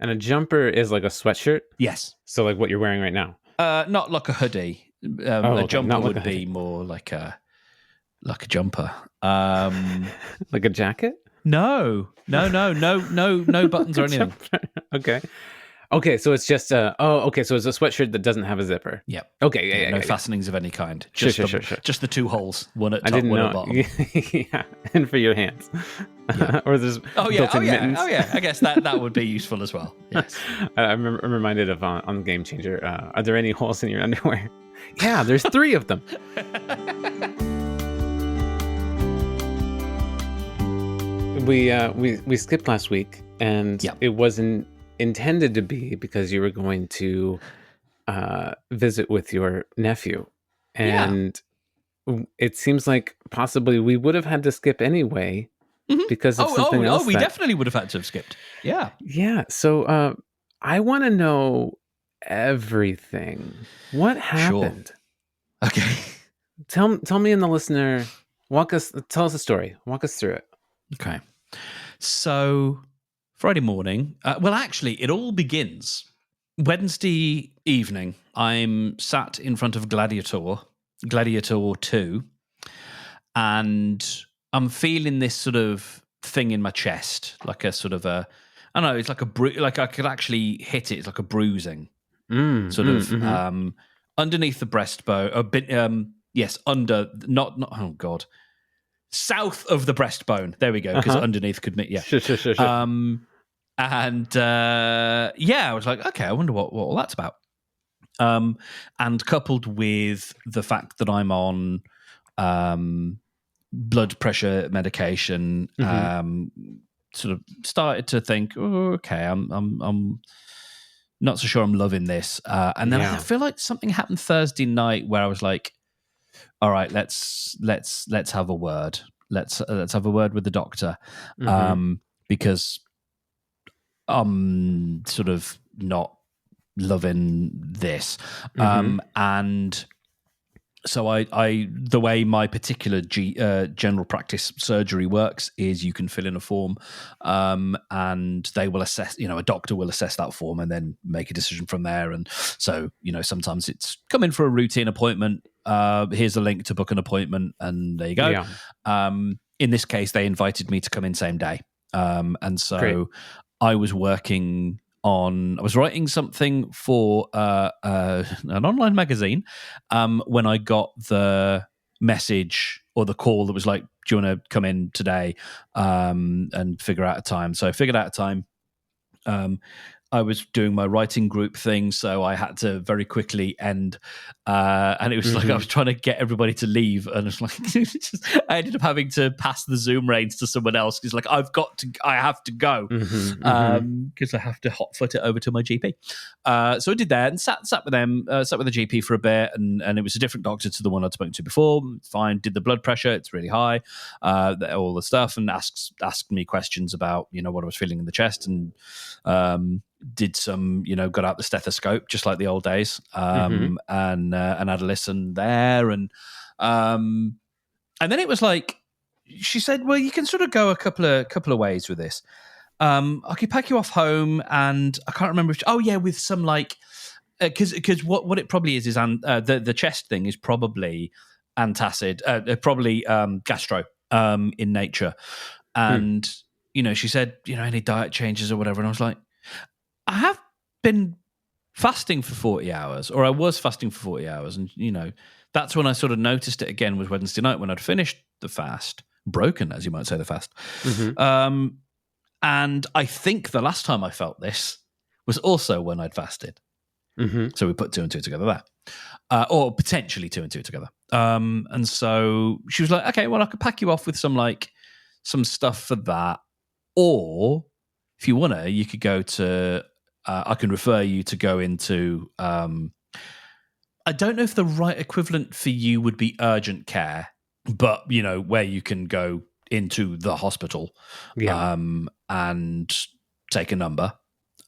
And a jumper is like a sweatshirt? Yes. So like what you're wearing right now? Not like a hoodie. A jumper would be more like a jumper. Like a jacket? No buttons or anything. Okay, so it's just so it's a sweatshirt that doesn't have a zipper. Yeah. Okay, no fastenings of any kind. Sure. Just the two holes, one at I top, didn't one know. at bottom. Yeah, and for your hands. Yeah. Or there's built-in mittens. I guess that would be useful as well. Yes. I'm reminded of on Game Changer. Are there any holes in your underwear? Yeah, there's 3 of them. We skipped last week, and it wasn't intended to be because you were going to visit with your nephew, and it seems like possibly we would have had to skip anyway because of something else. We definitely would have had to have skipped. Yeah. So I want to know everything. What happened? Sure. Okay. Tell me and the listener. Tell us a story. Walk us through it. Okay. So Friday morning, well, actually, it all begins Wednesday evening. I'm sat in front of Gladiator 2, and I'm feeling this sort of thing in my chest, like a sort of I don't know, it's like like I could actually hit it. It's like a bruising, underneath the breastbone, a bit, yes, under, not, oh God, south of the breastbone. There we go, because underneath could mean, Sure. And I was like, okay, I wonder what all that's about. And coupled with the fact that I'm on blood pressure medication, sort of started to think, oh, okay, I'm not so sure I'm loving this. And then I feel like something happened Thursday night where I was like, all right, let's have a word. Let's have a word with the doctor, because I'm sort of not loving this. And so I the way my particular general practice surgery works is you can fill in a form, and they will assess, a doctor will assess that form and then make a decision from there. And so, sometimes it's come in for a routine appointment. Here's a link to book an appointment, and there you go. Yeah. In this case, they invited me to come in same day. And so Great. I was writing something for an online magazine when I got the message or the call that was like, do you want to come in today and figure out a time? So I figured out a time. I was doing my writing group thing, so I had to very quickly end. And it was like I was trying to get everybody to leave, and it's like I ended up having to pass the Zoom reins to someone else because, like, I have to go because I have to hotfoot it over to my GP. So I did that and sat with them, sat with the GP for a bit, and it was a different doctor to the one I'd spoken to before. Fine, did the blood pressure; it's really high, all the stuff, and asked me questions about what I was feeling in the chest, and did some, got out the stethoscope just like the old days, and had a listen there, and then it was like she said, well, you can sort of go a couple of ways with this. I could pack you off home, and I can't remember with some like because what it probably is the chest thing is probably antacid, probably gastro in nature, and she said any diet changes or whatever, and I was like, I have been fasting for 40 hours, or I was fasting for 40 hours. And, that's when I sort of noticed it again was Wednesday night when I'd finished the fast, broken, as you might say, the fast. And I think the last time I felt this was also when I'd fasted. So we put 2 and 2 together there, or potentially 2 and 2 together. And so she was like, okay, well, I could pack you off with some stuff for that. Or if you want to, you could go to, I can refer you to go into, I don't know if the right equivalent for you would be urgent care, but, where you can go into the hospital and take a number.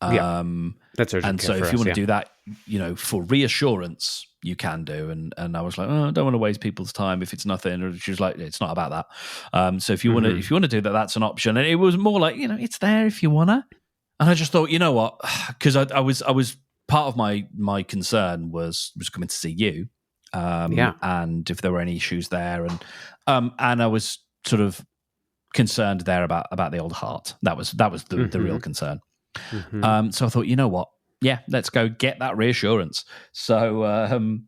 That's urgent and care so for if you us, want to do that, for reassurance, you can do. And I was like, I don't want to waste people's time if it's nothing. Or she was like, it's not about that. So if you want to do that, that's an option. And it was more like, it's there if you want to. And I just thought, you know what? Because I was part of my concern was coming to see you, Yeah. and if there were any issues there, and I was sort of concerned there about the old heart. That was the real concern. So I thought, you know what? Yeah, let's go get that reassurance. So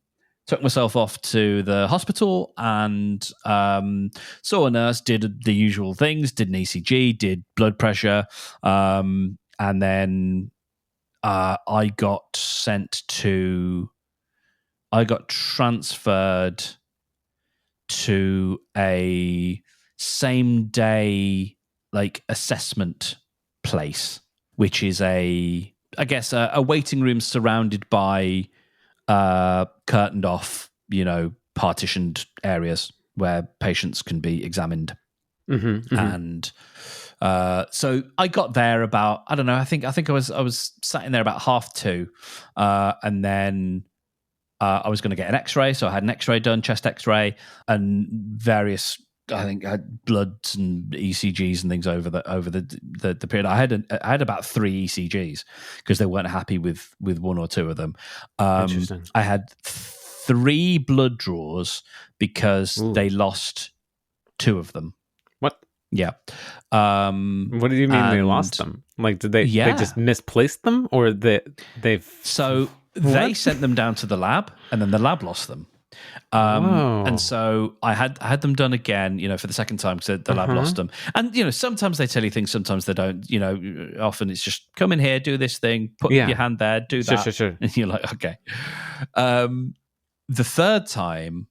took myself off to the hospital and saw a nurse, did the usual things, did an ECG, did blood pressure, and then I got transferred to a same day like assessment place, which is I guess a waiting room surrounded by curtained off, partitioned areas where patients can be examined. And so I got there about, I don't know, I think I was sat in there about 2:30, and then I was going to get an X-ray, so I had an X-ray done, chest X-ray, and various, I think, I had bloods and ECGs and things over the period. I had about 3 ECGs because they weren't happy with 1 or 2 of them. Interesting. I had 3 blood draws because they lost 2 of them. What? Yeah. What do you mean they lost them? Like, did they just misplaced them, or they've so they sent them down to the lab, and then the lab lost them. And so I had them done again, for the second time because the lab lost them. And sometimes they tell you things, sometimes they don't. Often it's just come in here, do this thing, put your hand there, do that. Sure. And you're like, okay. The third time,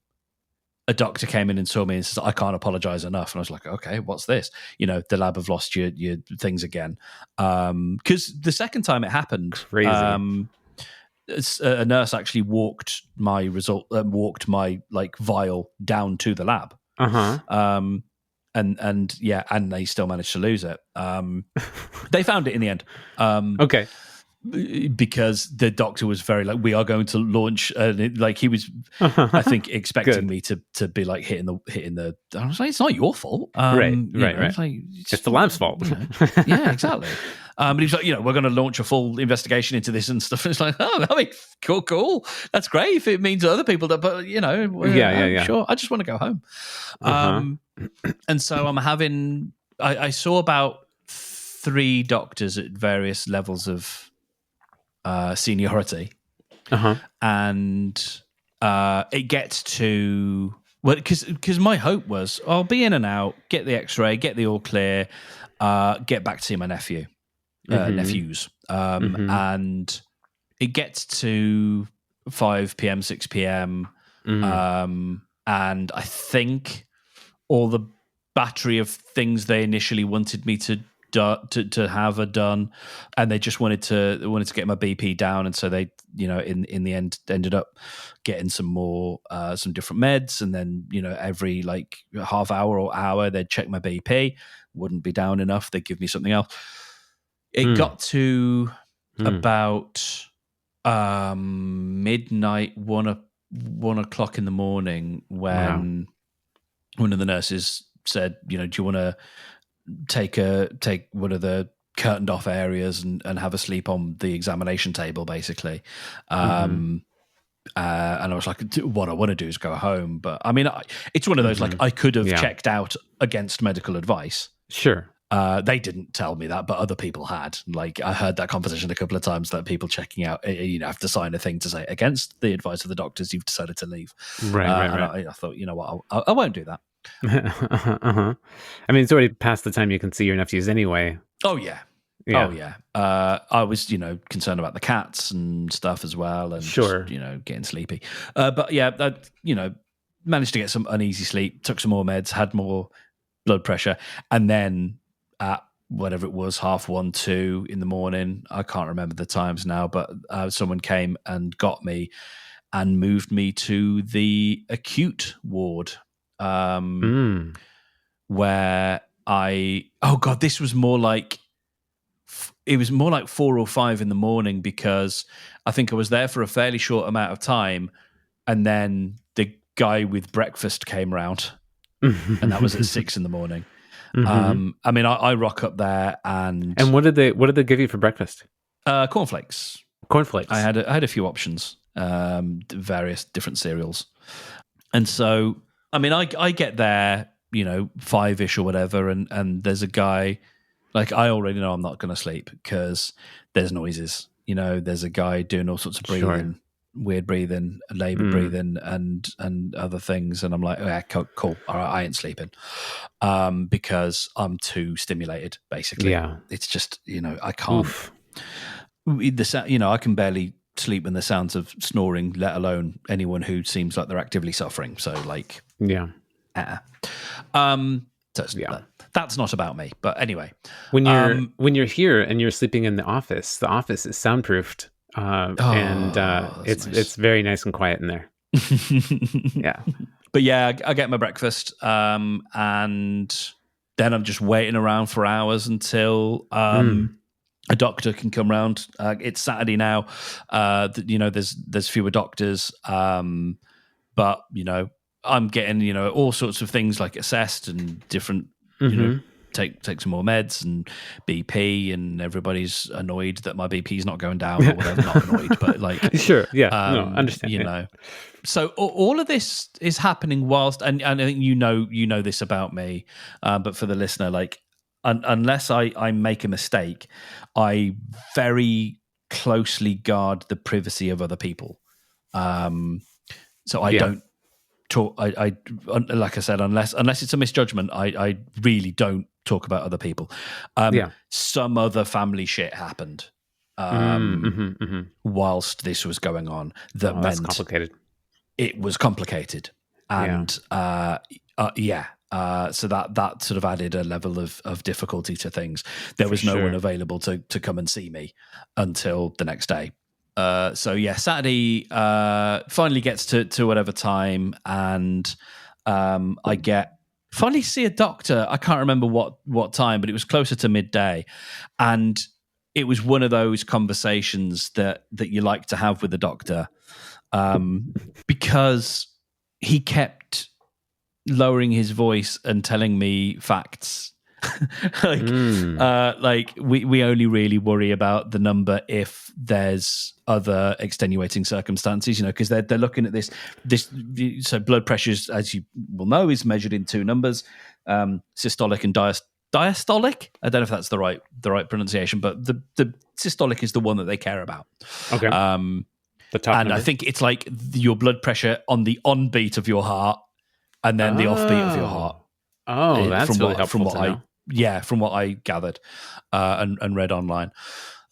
a doctor came in and saw me and says, I can't apologize enough. And I was like, okay, what's this? The lab have lost your things again. Because the second time it happened, crazy. A nurse actually walked my vial down to the lab. And they still managed to lose it. They found it in the end. Okay. Because the doctor was very we are going to launch, he was, I think, expecting me to be like hitting the. I was like, it's not your fault, right. It's the lab's fault. Yeah, exactly. But he's like, we're going to launch a full investigation into this and stuff. And it's like, oh, I mean, cool. That's great if it means other people that, but yeah. Sure. I just want to go home. And so I'm having. I saw about 3 doctors at various levels of seniority, and it gets to because my hope was I'll be in and out, get the X-ray, get the all clear, get back to see my nephews, and it gets to 5 p.m., 6 p.m., and I think all the battery of things they initially wanted me to have are done, and they just wanted to get my BP down, and so they in the end ended up getting some different meds, and then every like half hour or hour they'd check my BP, wouldn't be down enough, they'd give me something else. It got to about midnight, 1 o'clock in the morning when one of the nurses said, do you want to take one of the curtained off areas and have a sleep on the examination table, basically. And I was like, what I want to do is go home. But I mean, it's one of those, like, I could have checked out against medical advice. Sure. They didn't tell me that, but other people had. Like, I heard that conversation a couple of times, that people checking out, have to sign a thing to say, against the advice of the doctors, you've decided to leave. Right. And I thought, you know what, I won't do that. I mean, it's already past the time you can see your nephews anyway. Oh yeah. I was, concerned about the cats and stuff as well, and sure, just, getting sleepy. But yeah, I, managed to get some uneasy sleep, took some more meds, had more blood pressure, and then at whatever it was, 1:30, 2 in the morning, I can't remember the times now, but someone came and got me and moved me to the acute ward. Where this was more like, it was more like 4 or 5 in the morning, because I think I was there for a fairly short amount of time, and then the guy with breakfast came round, and that was at 6 in the morning. Mm-hmm. I mean, I rock up there and And what did they give you for breakfast? Cornflakes. Cornflakes. I had a few options, various different cereals, and so I mean, I get there, 5-ish or whatever, and there's a guy. Like, I already know I'm not going to sleep because there's noises. There's a guy doing all sorts of Sure. breathing, weird breathing, labored breathing, and other things. And I'm like, yeah, cool. All right, I ain't sleeping because I'm too stimulated. Basically, Yeah. it's just I can't. Oof. I can barely sleep when the sounds of snoring, let alone anyone who seems like they're actively suffering. So, like, Yeah. so that's not about me. But anyway, When you're here and you're sleeping in the office is soundproofed, and that's nice. it's very nice and quiet in there. Yeah. But yeah, I get my breakfast, and then I'm just waiting around for hours until a doctor can come round. It's Saturday now. There's fewer doctors, but I'm getting all sorts of things like assessed and different. Take some more meds and BP, and everybody's annoyed that my BP is not going down or whatever. Not annoyed, but like Sure, yeah, no, understand. So all of this is happening whilst, and I think you know this about me, but for the listener, like unless I make a mistake, I very closely guard the privacy of other people. So I don't talk. I like I said, unless it's a misjudgment, I really don't talk about other people. Some other family shit happened whilst this was going on that meant that's complicated. It was complicated, and so that sort of added a level of difficulty to things. There was no one available to come and see me until the next day. Saturday finally gets to whatever time, and I finally see a doctor. I can't remember what time, but it was closer to midday, and it was one of those conversations that you like to have with the doctor, because he kept lowering his voice and telling me facts. Like we only really worry about the number if there's other extenuating circumstances, because they're looking at this. So blood pressures, as you will know, is measured in two numbers: systolic and diastolic. I don't know if that's the right pronunciation, but the systolic is the one that they care about. Okay. The top and number. I think it's like your blood pressure on the on beat of your heart, and then the off beat of your heart. Oh, that's really helpful to know. From what I gathered and read online.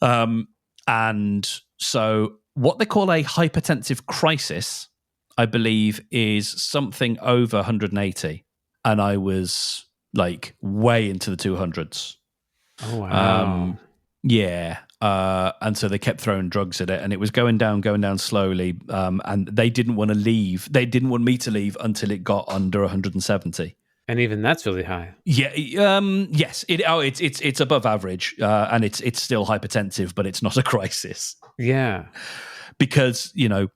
And so what they call a hypertensive crisis, I believe, is something over 180. And I was like way into the 200s. Oh, wow. And so they kept throwing drugs at it, and it was going down slowly. And they didn't want to leave. They didn't want me to leave until it got under 170. And even that's really high. Yeah. Yes. It's above average, and it's still hypertensive, but it's not a crisis. Yeah. Because the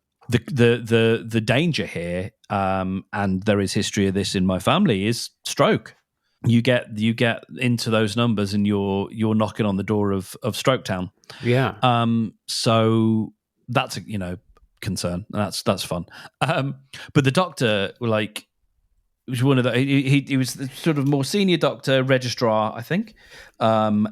danger here, and there is history of this in my family, is stroke. You get into those numbers, and you're knocking on the door of Stroke Town. Yeah. So that's a concern. That's fun. But the doctor, like, it was one of the he was the sort of more senior doctor, registrar, I think, and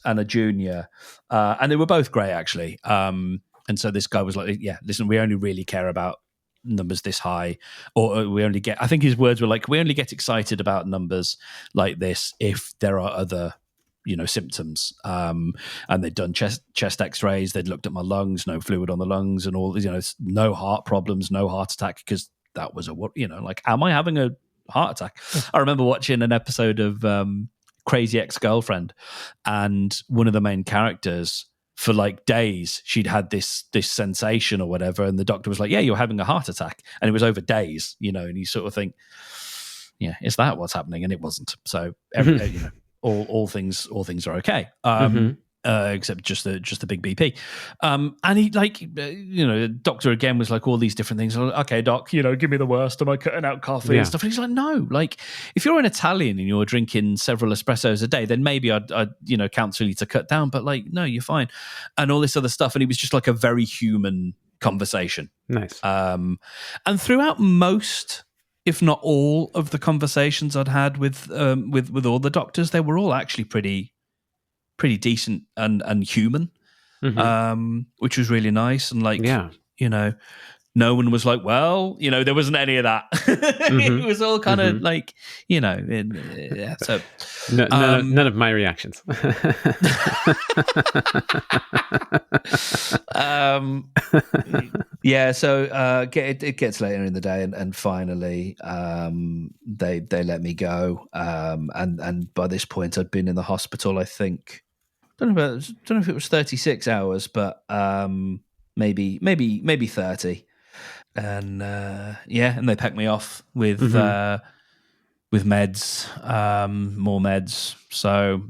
a junior, and they were both great, actually. And so this guy was like, "Yeah, listen, we only really care about numbers this high, or we only get." I think his words were like, "We only get excited about numbers like this if there are other, symptoms." And they'd done chest X-rays, they'd looked at my lungs, no fluid on the lungs, and all, no heart problems, no heart attack, because that was like, am I having a heart attack? I remember watching an episode of Crazy Ex-Girlfriend, and one of the main characters, for like days, she'd had this sensation or whatever, and the doctor was like, "Yeah, you're having a heart attack," and it was over days, and you sort of think, "Yeah, is that what's happening?" And it wasn't. So all things are okay. And except just the big BP. And he the doctor again was like all these different things. Like, okay, doc, give me the worst. Am I cutting out coffee and stuff? And he's like, no, like if you're an Italian and you're drinking several espressos a day, then maybe I'd counsel you to cut down. But like, no, you're fine, and all this other stuff. And he was just like a very human conversation. Nice. And throughout most, if not all, of the conversations I'd had with all the doctors, they were all actually pretty decent and human, which was really nice. And like, no one was like, well, there wasn't any of that. It was all kind of like, so none of my reactions. So it gets later in the day, and finally they let me go. And by this point, I'd been in the hospital, I think. Don't know if it was 36 hours, but maybe 30. And and they packed me off with meds, more meds. So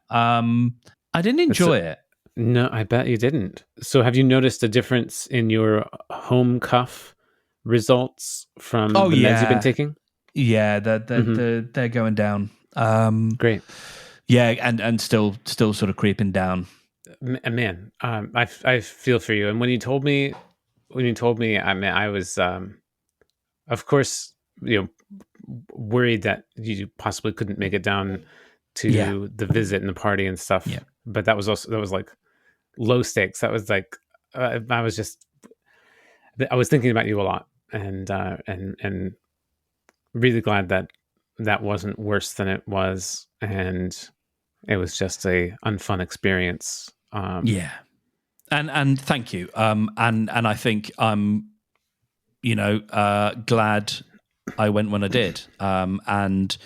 I didn't enjoy it. No, I bet you didn't. So have you noticed a difference in your home cuff results from the meds you've been taking? Yeah, they're going down. Great. Yeah, and still sort of creeping down. Man, I feel for you. And when you told me, I mean, I was, of course, worried that you possibly couldn't make it down to the visit and the party and stuff. Yeah. But that was like low stakes. That was like, I was thinking about you a lot, and really glad that wasn't worse than it was, and it was just a unfun experience. And thank you. And I think I'm, glad I went when I did. And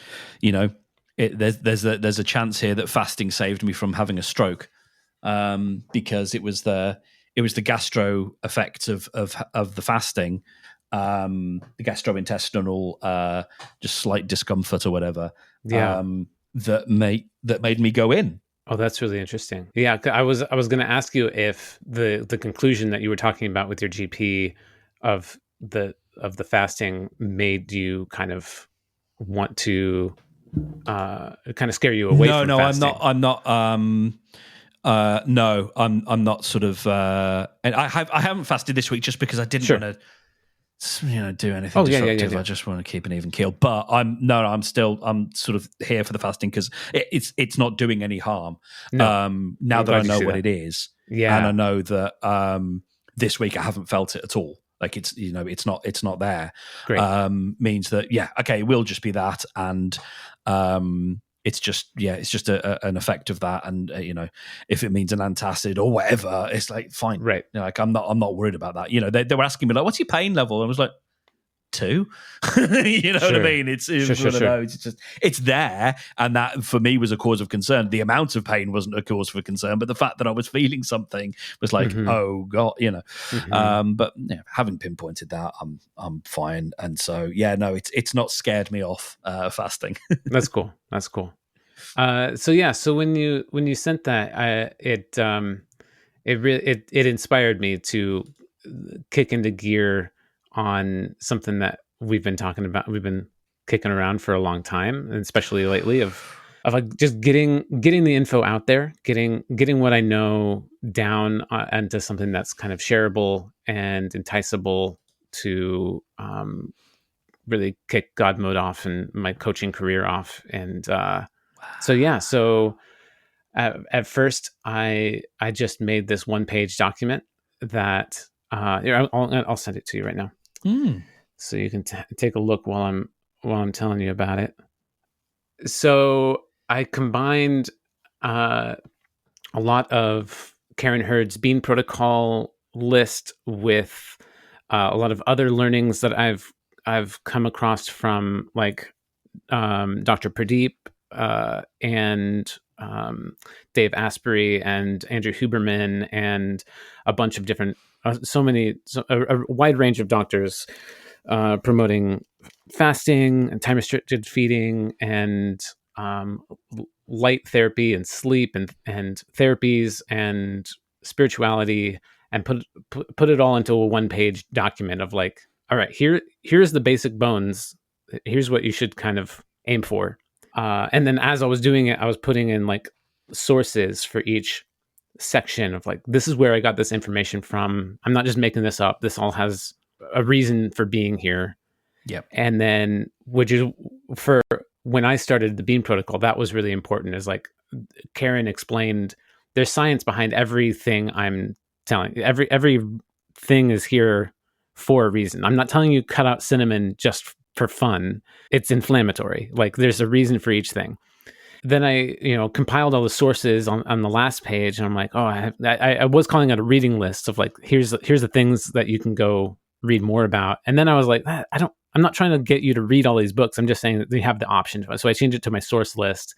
there's a chance here that fasting saved me from having a stroke, because it was the gastro effects of the fasting, the gastrointestinal just slight discomfort or whatever. That made me go in. Oh, that's really interesting. Yeah, I was going to ask you if the conclusion that you were talking about with your GP of the fasting made you kind of want to kind of scare you away from fasting. I'm not. No, I'm not sort of. And I haven't fasted this week just because I didn't want to. Do anything disruptive. Yeah. I just want to keep an even keel. But I'm sort of here for the fasting because it's not doing any harm. No. Now that I know what it is, and I know that this week I haven't felt it at all. Like it's not there. Great. Means that it will just be that, and it's just an effect of that, and if it means an antacid or whatever, it's like fine, right? Like I'm not worried about that. They were asking me like, what's your pain level? And I was like, 2. What I mean? It's one of those. It's just it's there, and that for me was a cause of concern. The amount of pain wasn't a cause for concern, but the fact that I was feeling something was like, oh god, But having pinpointed that, I'm fine, and so it's not scared me off fasting. That's cool. So when you sent that, it inspired me to kick into gear on something that we've been talking about. We've been kicking around for a long time, and especially lately of like just getting the info out there, getting what I know down into something that's kind of shareable and enticable to really kick Godmode off and my coaching career off. And so at first I just made this 1-page document that I'll send it to you right now. So you can take a look while I'm telling you about it. So I combined a lot of Karen Hurd's Bean Protocol list with a lot of other learnings that I've come across from like Dr. Pradeep and Dave Asprey and Andrew Huberman and a bunch of different, a wide range of doctors promoting fasting and time restricted feeding and light therapy and sleep and therapies and spirituality, and put it all into a one page document of like, all right, here's the basic bones. Here's what you should kind of aim for. And then as I was doing it, I was putting in like sources for each section of like, this is where I got this information from. I'm not just making this up. This all has a reason for being here. Yep. And then, which is for when I started the Bean Protocol, that was really important. Is like Karen explained, there's science behind everything I'm telling. Every thing is here for a reason. I'm not telling you cut out cinnamon just for fun. It's inflammatory. Like there's a reason for each thing. Then I, compiled all the sources on the last page, and I'm like, oh, I was calling it a reading list of like, here's the things that you can go read more about. And then I was like, I'm not trying to get you to read all these books. I'm just saying that you have the option to. So I changed it to my source list.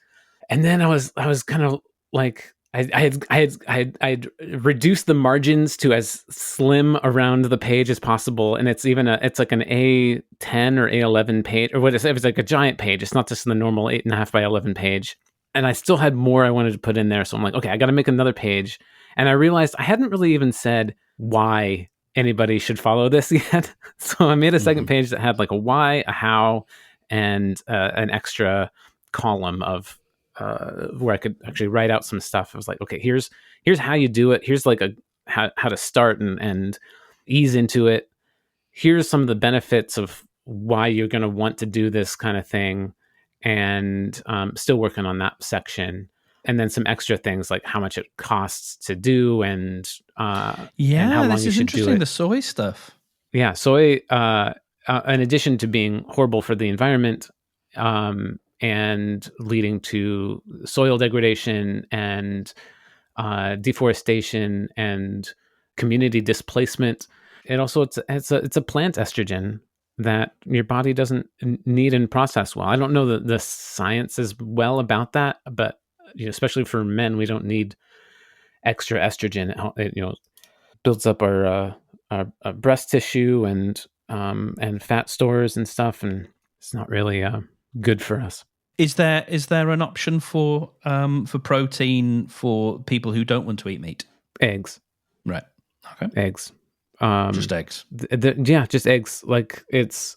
And then I was kind of like, I had reduced the margins to as slim around the page as possible, and it's like an A10 or A11 page, or what is it? It's like a giant page. It's not just the normal 8.5 by 11 page. And I still had more I wanted to put in there, so I'm like, okay, I got to make another page. And I realized I hadn't really even said why anybody should follow this yet. So I made a second page that had like a why, a how, and an extra column of where I could actually write out some stuff. I was like, okay, here's how you do it. Here's like how to start and ease into it. Here's some of the benefits of why you're going to want to do this kind of thing, and still working on that section. And then some extra things like how much it costs to do, and how long this you is should do interesting. it. The soy stuff. Yeah, soy. In addition to being horrible for the environment, and leading to soil degradation and deforestation and community displacement, it's a plant estrogen that your body doesn't need and process well. I don't know the science as well about that, but especially for men, we don't need extra estrogen. It builds up our breast tissue and fat stores and stuff, and it's not really good for us. Is there an option for protein for people who don't want to eat meat? Eggs. Right. Okay. Eggs. Just eggs. Just eggs. Like it's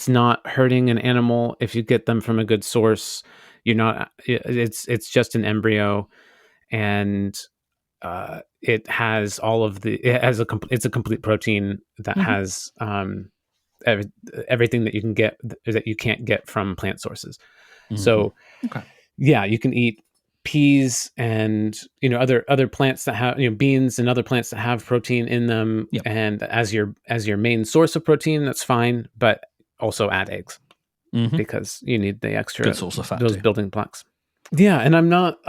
not hurting an animal if you get them from a good source. You're not. It's just an embryo, and it has all of the. It's a complete protein that has everything that you can get that you can't get from plant sources. So, yeah, you can eat peas and other plants that have beans and other plants that have protein in them, and as your main source of protein, that's fine. But also add eggs because you need the extra good source of fat those too. building blocks. Yeah, and I'm not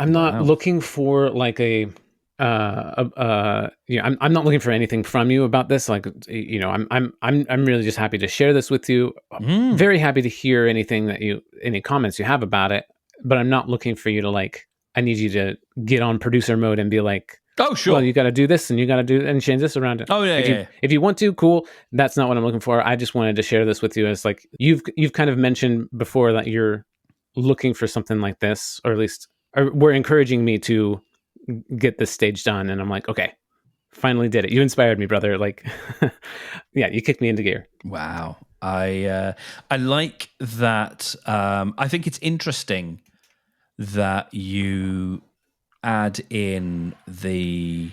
looking for like I'm not looking for anything from you about this. Like, I'm really just happy to share this with you. I'm very happy to hear any comments you have about it, but I'm not looking for you to like, I need you to get on producer mode and be like, oh, sure. Well, you got to do this and you got to do and change this around it. Oh, yeah, if you want to, cool. That's not what I'm looking for. I just wanted to share this with you as like, you've kind of mentioned before that you're looking for something like this, or at least were encouraging me to get this stage done, and I'm like, okay, finally did it. You inspired me, brother. Like, yeah, you kicked me into gear. Wow. I like that. I think it's interesting that you add in the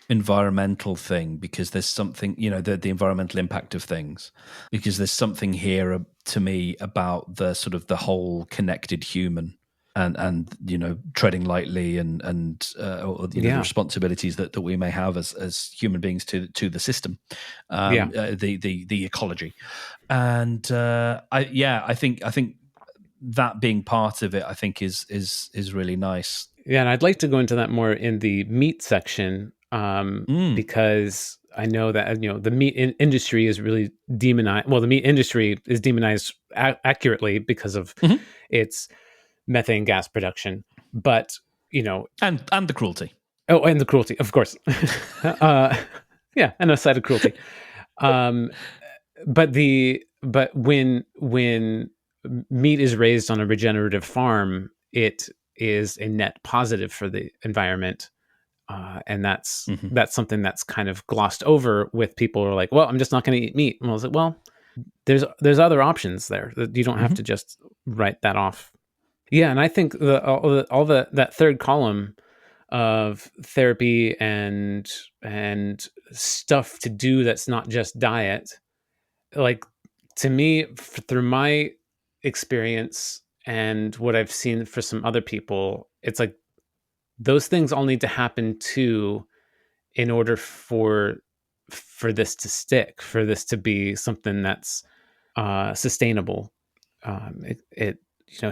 environmental thing, because there's something, the environmental impact of things, because there's something here to me about the sort of the whole connected human and treading lightly and the responsibilities that we may have as human beings to the system, the ecology, and I think that being part of it, I think is really nice. Yeah, and I'd like to go into that more in the meat section, because I know that the meat industry is really demonized. Well, the meat industry is demonized accurately because of its methane gas production, but and the cruelty. Oh, and the cruelty, of course. Yeah, and a side of cruelty. But when meat is raised on a regenerative farm, it is a net positive for the environment. And that's Mm-hmm. something that's kind of glossed over with people who are like, well, I'm just not going to eat meat. And I was like, well, there's other options there. You don't have Mm-hmm. to just write that off. Yeah, and I think all the that third column of therapy and stuff to do that's not just diet, like, to me, through my experience and what I've seen for some other people, it's like those things all need to happen too in order for this to stick, for this to be something that's sustainable. It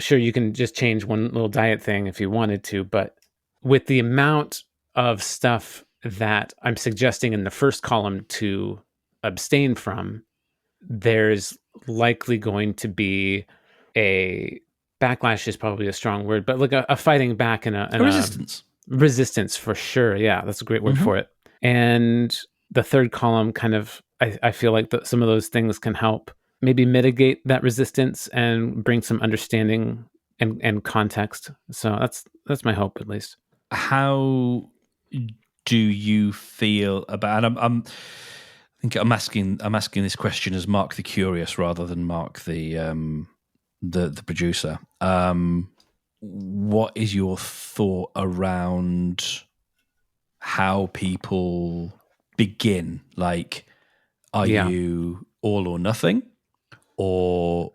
sure, you can just change one little diet thing if you wanted to, but with the amount of stuff that I'm suggesting in the first column to abstain from, there's likely going to be a backlash, is probably a strong word, but like a fighting back and A a resistance. resistance for sure. Yeah, that's a great word Mm-hmm. for it. And the third column kind of, I feel like some of those things can help maybe mitigate that resistance and bring some understanding and context. So that's my hope, at least. How do you feel about? And I think I'm asking this question as Mark the Curious rather than Mark the producer. What is your thought around how people begin? Like, are Yeah. you all or nothing, or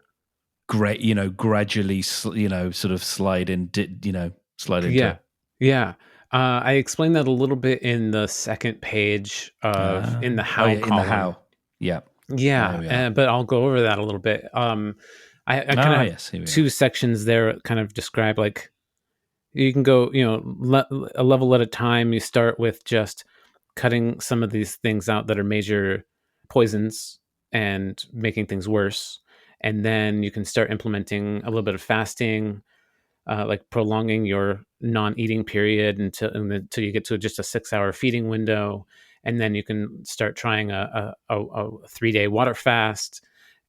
gradually, sort of slide in, slide into Yeah. it? Yeah. I explained that a little bit in the second page of in the Oh how yeah, in the column. how. Yeah. There Yeah, we are. but I'll go over that a little bit. I kind of Ah, have yes, here we are. two sections there that kind of describe, like, you can go, a level at a time. You start with just cutting some of these things out that are major poisons and making things worse. And then you can start implementing a little bit of fasting, like prolonging your non-eating period until you get to just a 6-hour feeding window. And then you can start trying a 3-day water fast.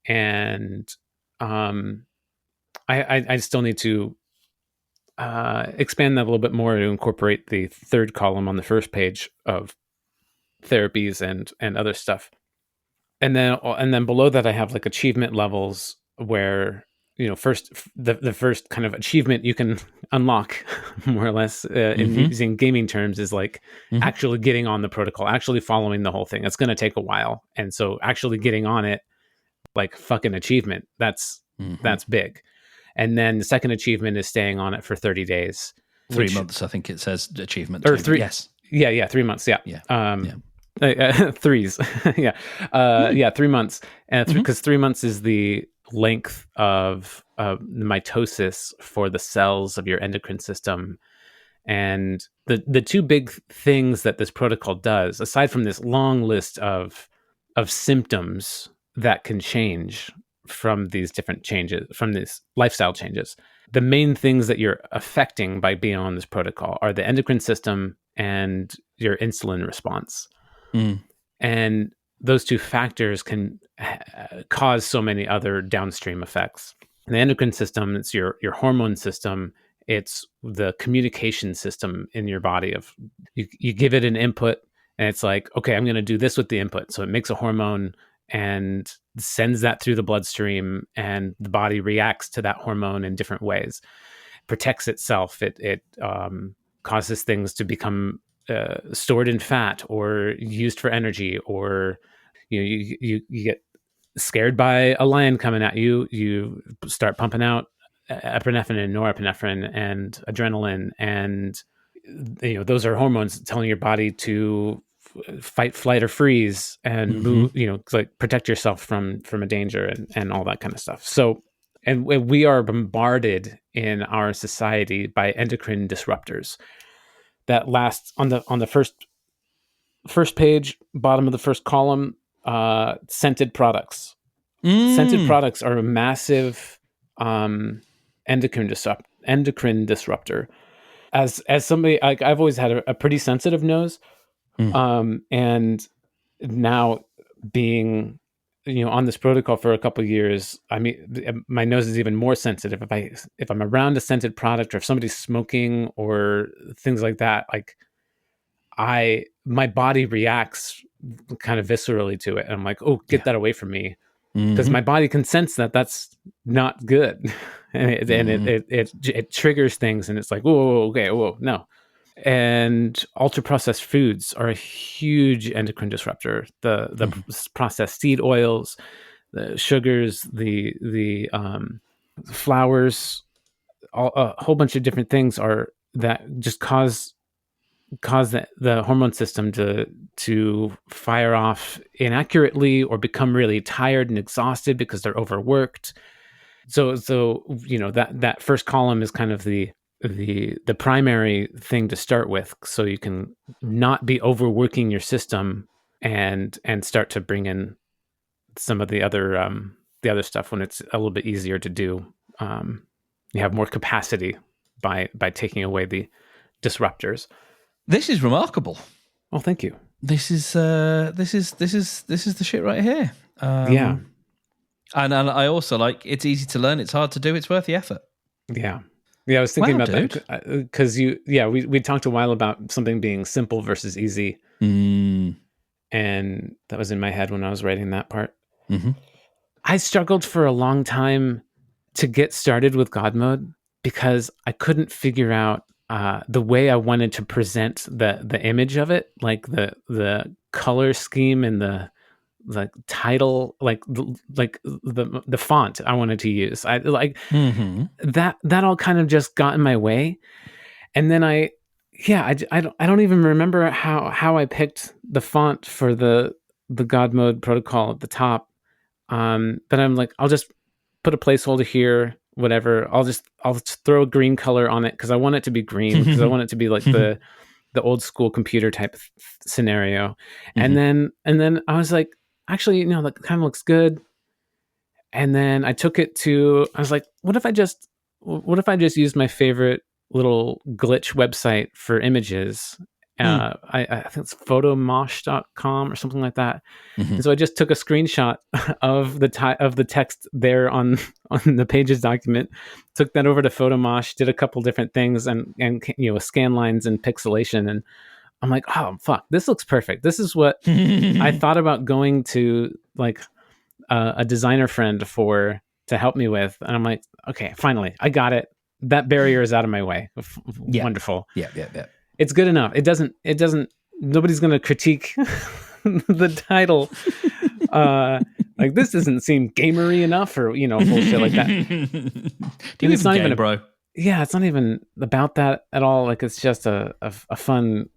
And um, I still need to expand that a little bit more to incorporate the third column on the first page of therapies and other stuff. And then below that, I have like achievement levels where, first, the first kind of achievement you can unlock, more or less, in Mm-hmm. using gaming terms, is like Mm-hmm. actually getting on the protocol, actually following the whole thing. It's going to take a while, and so actually getting on it, like, fucking achievement, Mm-hmm. that's big. And then the second achievement is staying on it for 30 days, which, 3 months, I think it says achievement or too. But three, yes, yeah, 3 months, yeah. yeah, yeah. um threes. Yeah. Yeah, 3 months. And Mm-hmm. because 3 months is the length of mitosis for the cells of your endocrine system. And the two big things that this protocol does, aside from this long list of symptoms that can change from these different changes, from these lifestyle changes, the main things that you're affecting by being on this protocol are the endocrine system and your insulin response. Mm. And those two factors can cause so many other downstream effects. The endocrine system, it's your hormone system. It's the communication system in your body. Of you give it an input, and it's like, okay, I'm going to do this with the input. So it makes a hormone and sends that through the bloodstream, and the body reacts to that hormone in different ways, protects itself. It causes things to become stored in fat or used for energy, or you get scared by a lion coming at you. You start pumping out epinephrine and norepinephrine and adrenaline, and those are hormones telling your body to fight, flight, or freeze, and Mm-hmm. move, like protect yourself from a danger, and all that kind of stuff. So, and we are bombarded in our society by endocrine disruptors that last on the first page, bottom of the first column. Scented products. Scented Mm. products are a massive um, endocrine disruptor. As somebody, like, I've always had a pretty sensitive nose, Mm. and now being on this protocol for a couple of years, I mean, my nose is even more sensitive. If I'm around a scented product, or if somebody's smoking or things like that, like my body reacts kind of viscerally to it. And I'm like, oh, get Yeah. that away from me, because Mm-hmm. my body can sense that that's not good, and Mm-hmm. it triggers things, and it's like, whoa, okay, whoa, no. And ultra processed foods are a huge endocrine disruptor. The Mm-hmm. processed seed oils, the sugars, the flours, a whole bunch of different things are that just cause the hormone system to fire off inaccurately, or become really tired and exhausted because they're overworked. So that first column is kind of the primary thing to start with, so you can not be overworking your system, and start to bring in some of the other stuff when it's a little bit easier to do. You have more capacity by taking away the disruptors. This is remarkable. Oh, thank you. This is the shit right here. Yeah, And I also like, it's easy to learn, it's hard to do, it's worth the effort. yeah, yeah. I was thinking Wow, about dude. that because we talked a while about something being simple versus easy, Mm. and that was in my head when I was writing that part. Mm-hmm. I struggled for a long time to get started with Godmode, because I couldn't figure out the way I wanted to present the image of it, like the color scheme and the like title, like the font I wanted to use. I like Mm-hmm. that all kind of just got in my way. And then I don't even remember how I picked the font for the God mode protocol at the top. But I'm like, I'll just put a placeholder here, whatever. I'll just throw a green color on it, because I want it to be green, because I want it to be like the old school computer type scenario. Mm-hmm. And then I was like, actually, that kind of looks good. And then I was like, what if I just used my favorite little glitch website for images? Mm. I think it's photomosh.com or something like that. Mm-hmm. And so I just took a screenshot of of the text there on on the Pages document, took that over to Photomosh, did a couple different things, and scan lines and pixelation, and I'm like, oh fuck, this looks perfect. This is what I thought about going to, like, a designer friend for to help me with, and I'm like, okay, finally, I got it. That barrier is out of my way. Yeah. Wonderful. Yeah. Yeah. Yeah. It's good enough. It doesn't. Nobody's going to critique the title. Like, this doesn't seem gamery enough, or bullshit like that. Do And you it's even not gay, even bro? yeah, it's not even about that at all. Like, it's just a fun,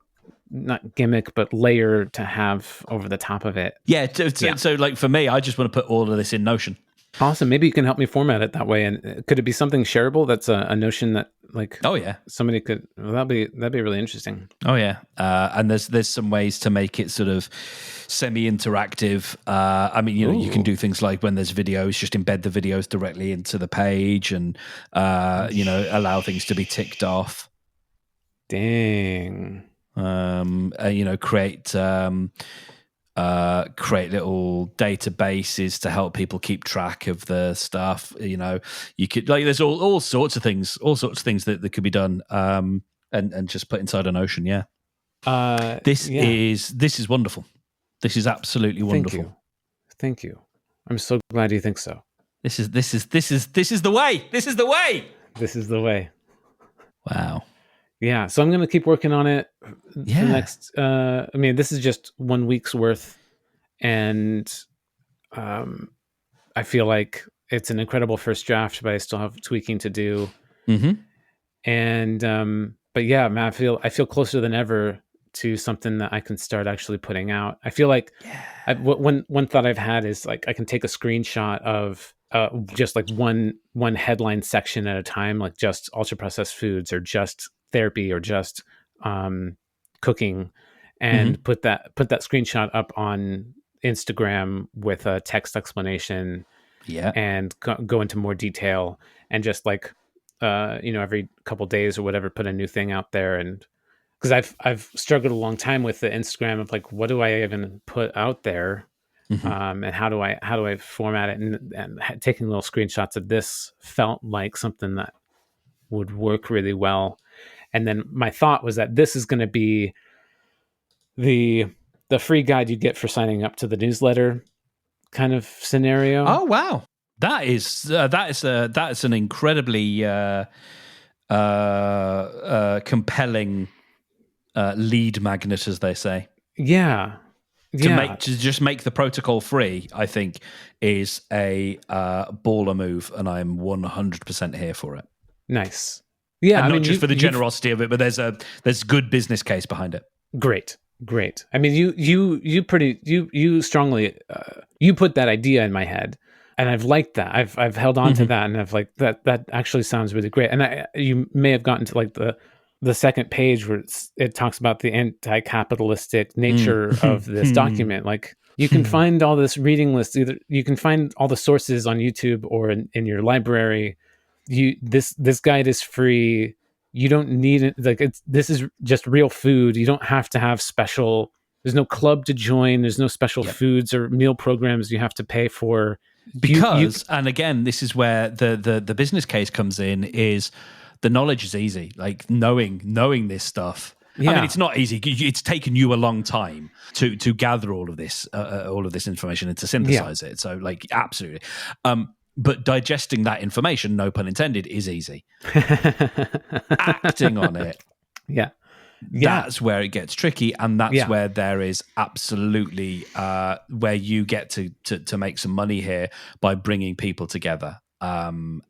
not gimmick, but layer to have over the top of it. Yeah. Yeah. So, like for me, I just want to put all of this in Notion. Awesome. Maybe you can help me format it that way. And could it be something shareable? That's a Notion that, like, Oh yeah. somebody could. Well, that'd be really interesting. Oh yeah. And there's some ways to make it sort of semi-interactive. I mean, you can Ooh, do things like, when there's videos, just embed the videos directly into the page, and allow things to be ticked off. dang. Create little databases to help people keep track of the stuff. You could, like, there's all sorts of things, that could be done. And just put inside a Notion. Yeah. This Yeah. is wonderful. This is absolutely Thank wonderful. you. Thank you. I'm so glad you think so. This is the way. This is the way. This is the way. Wow. Yeah. So I'm gonna keep working on it for the Yeah. next. I mean, this is just 1 week's worth, and um, I feel like it's an incredible first draft, but I still have tweaking to do. Mm-hmm. And but yeah, man, I feel closer than ever to something that I can start actually putting out. I feel like Yeah. one thought I've had is, like, I can take a screenshot of just like one headline section at a time, like just ultra processed foods, or just therapy, or just cooking, Mm-hmm. and put that screenshot up on Instagram with a text explanation, Yeah. and go into more detail, and just like every couple days or whatever, put a new thing out there. And because I've struggled a long time with the Instagram of, like, what do I even put out there? And how do I format it, and taking little screenshots of this felt like something that would work really well. And then my thought was that this is going to be the free guide you get for signing up to the newsletter kind of scenario. Oh wow, that is an incredibly compelling lead magnet, as they say. Yeah. To just make the protocol free, I think, is a baller move, and I'm 100% here for it. Nice. Yeah, and I not mean, just for the generosity of it, but there's good business case behind it. Great. I mean, you strongly you put that idea in my head, and I've liked that. I've held on to that, and I've like that. That actually sounds really great. And you may have gotten to like the second page where it talks about the anti-capitalistic nature of this document. Like, you can find all this reading list. Either you can find all the sources on YouTube or in your library. This guide is free. You don't need it. Like, this is just real food. You don't have to have special. There's no club to join. There's no special foods or meal programs you have to pay for. Because, and again, this is where the business case comes in. Is the knowledge is easy. Like knowing this stuff. Yeah. I mean, it's not easy. It's taken you a long time to gather all of this information and to synthesize it. So, like, absolutely. But digesting that information, no pun intended, is easy. Acting on it, that's where it gets tricky, and that's where there is absolutely where you get to make some money here by bringing people together and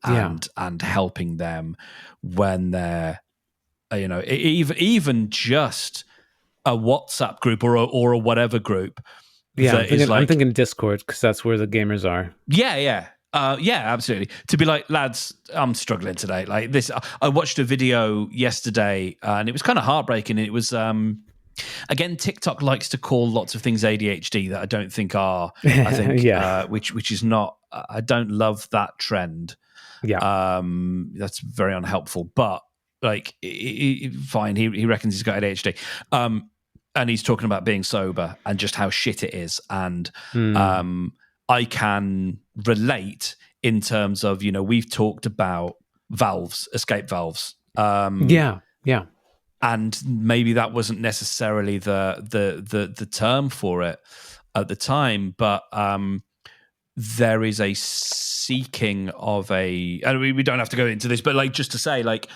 helping them when they're even just a WhatsApp group or a whatever group. Yeah, I'm thinking Discord, because that's where the gamers are. Yeah, absolutely. To be like, lads, I'm struggling today. Like this, I watched a video yesterday, and it was kind of heartbreaking. It was, again, TikTok likes to call lots of things ADHD that I don't think are. I think, which is not. I don't love that trend. Yeah, that's very unhelpful. But like, fine. He reckons he's got ADHD. And he's talking about being sober and just how shit it is, and I can relate in terms of, we've talked about valves, escape valves. And maybe that wasn't necessarily the term for it at the time, but there is a seeking of and we don't have to go into this, but like, just to say, like,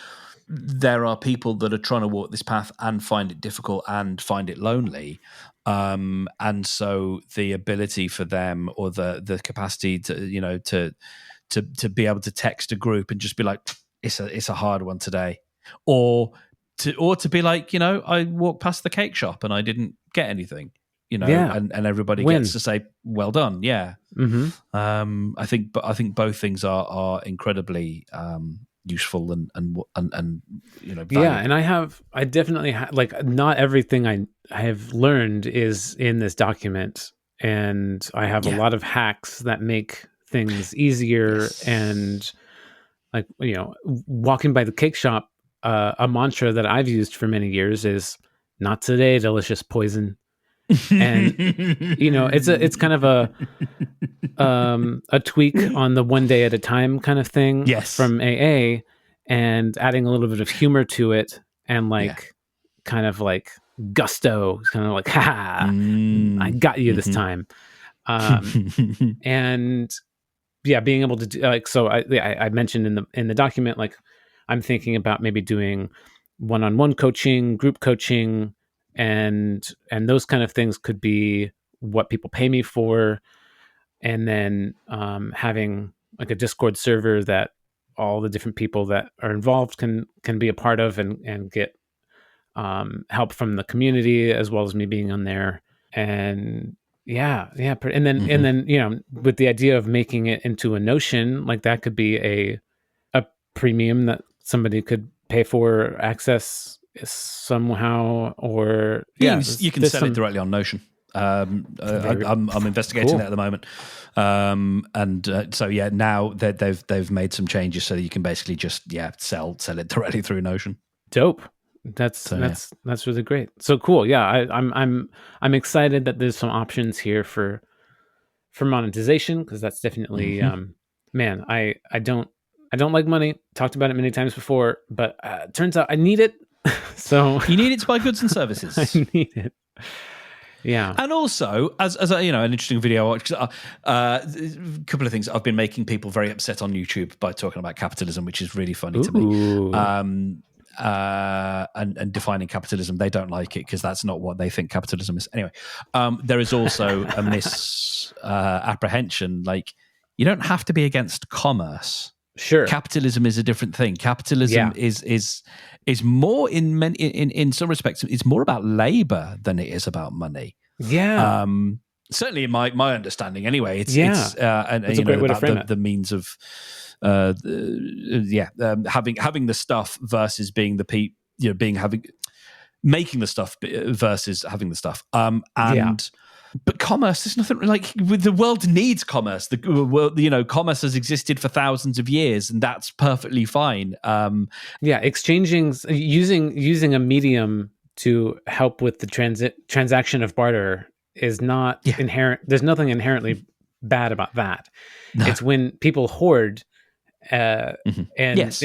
there are people that are trying to walk this path and find it difficult and find it lonely. And so the ability for them, or the capacity to be able to text a group and just be like, it's a hard one today, or to be like, I walked past the cake shop and I didn't get anything, and everybody gets to say, well done. Yeah. I think both things are incredibly useful and valuable. Yeah, and I definitely like, not everything I have learned is in this document, and I have a lot of hacks that make things easier. And like, walking by the cake shop, a mantra that I've used for many years is, not today, delicious poison. And it's kind of a tweak on the one day at a time kind of thing from AA, and adding a little bit of humor to it, and like kind of like gusto, kind of like, I got you this time. And being able to do, like, so I mentioned in the document, like, I'm thinking about maybe doing one-on-one coaching, group coaching, and those kind of things could be what people pay me for. And then having like a Discord server that all the different people that are involved can be a part of, and get help from the community, as well as me being on there. And and then with the idea of making it into a Notion, like, that could be a premium that somebody could pay for, access somehow, or you can sell it directly on Notion. I'm investigating that at the moment, so now they've made some changes so that you can basically just sell it directly through Notion. Dope. That's really great. So cool. Yeah, I'm excited that there's some options here for for monetization, because that's definitely man, I don't like money. Talked about it many times before, but turns out I need it. So you need it to buy goods and I services. need it. Yeah. And also, as an interesting video, a couple of things. I've been making people very upset on YouTube by talking about capitalism, which is really funny to me. And defining capitalism, they don't like it because that's not what they think capitalism is. Anyway, there is also a misapprehension. Like, you don't have to be against commerce. Sure. Capitalism is a different thing. Capitalism is more in some respects, it's more about labor than it is about money. Yeah. Certainly in my understanding anyway. It's That's a great way to frame it. The means of having the stuff versus being making the stuff versus having the stuff. But commerce, there's nothing like the world needs commerce. The world, commerce has existed for thousands of years, and that's perfectly fine. Exchanging, using a medium to help with the transaction of barter is not inherent. There's nothing inherently bad about that. No. It's when people hoard and use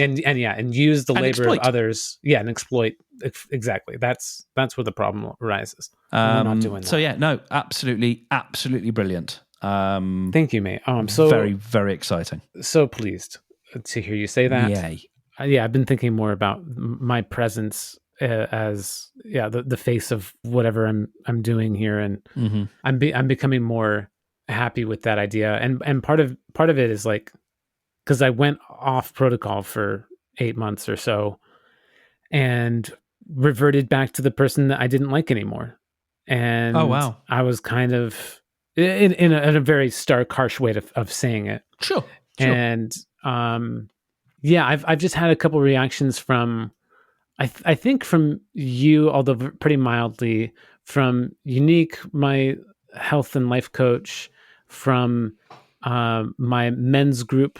the labor of others, and exploit. Exactly. That's where the problem arises. We're not doing that. So absolutely brilliant. Thank you, mate. I'm so very, very exciting. So pleased to hear you say that. Yay. I've been thinking more about my presence as the face of whatever I'm doing here, and I'm becoming more happy with that idea. And part of it is like, because I went off protocol for 8 months or so, and reverted back to the person that I didn't like anymore. And I was kind of in a very stark, harsh way of saying it. Sure. And I've just had a couple reactions from, I think from you, although pretty mildly, from Unique, my health and life coach, from my men's group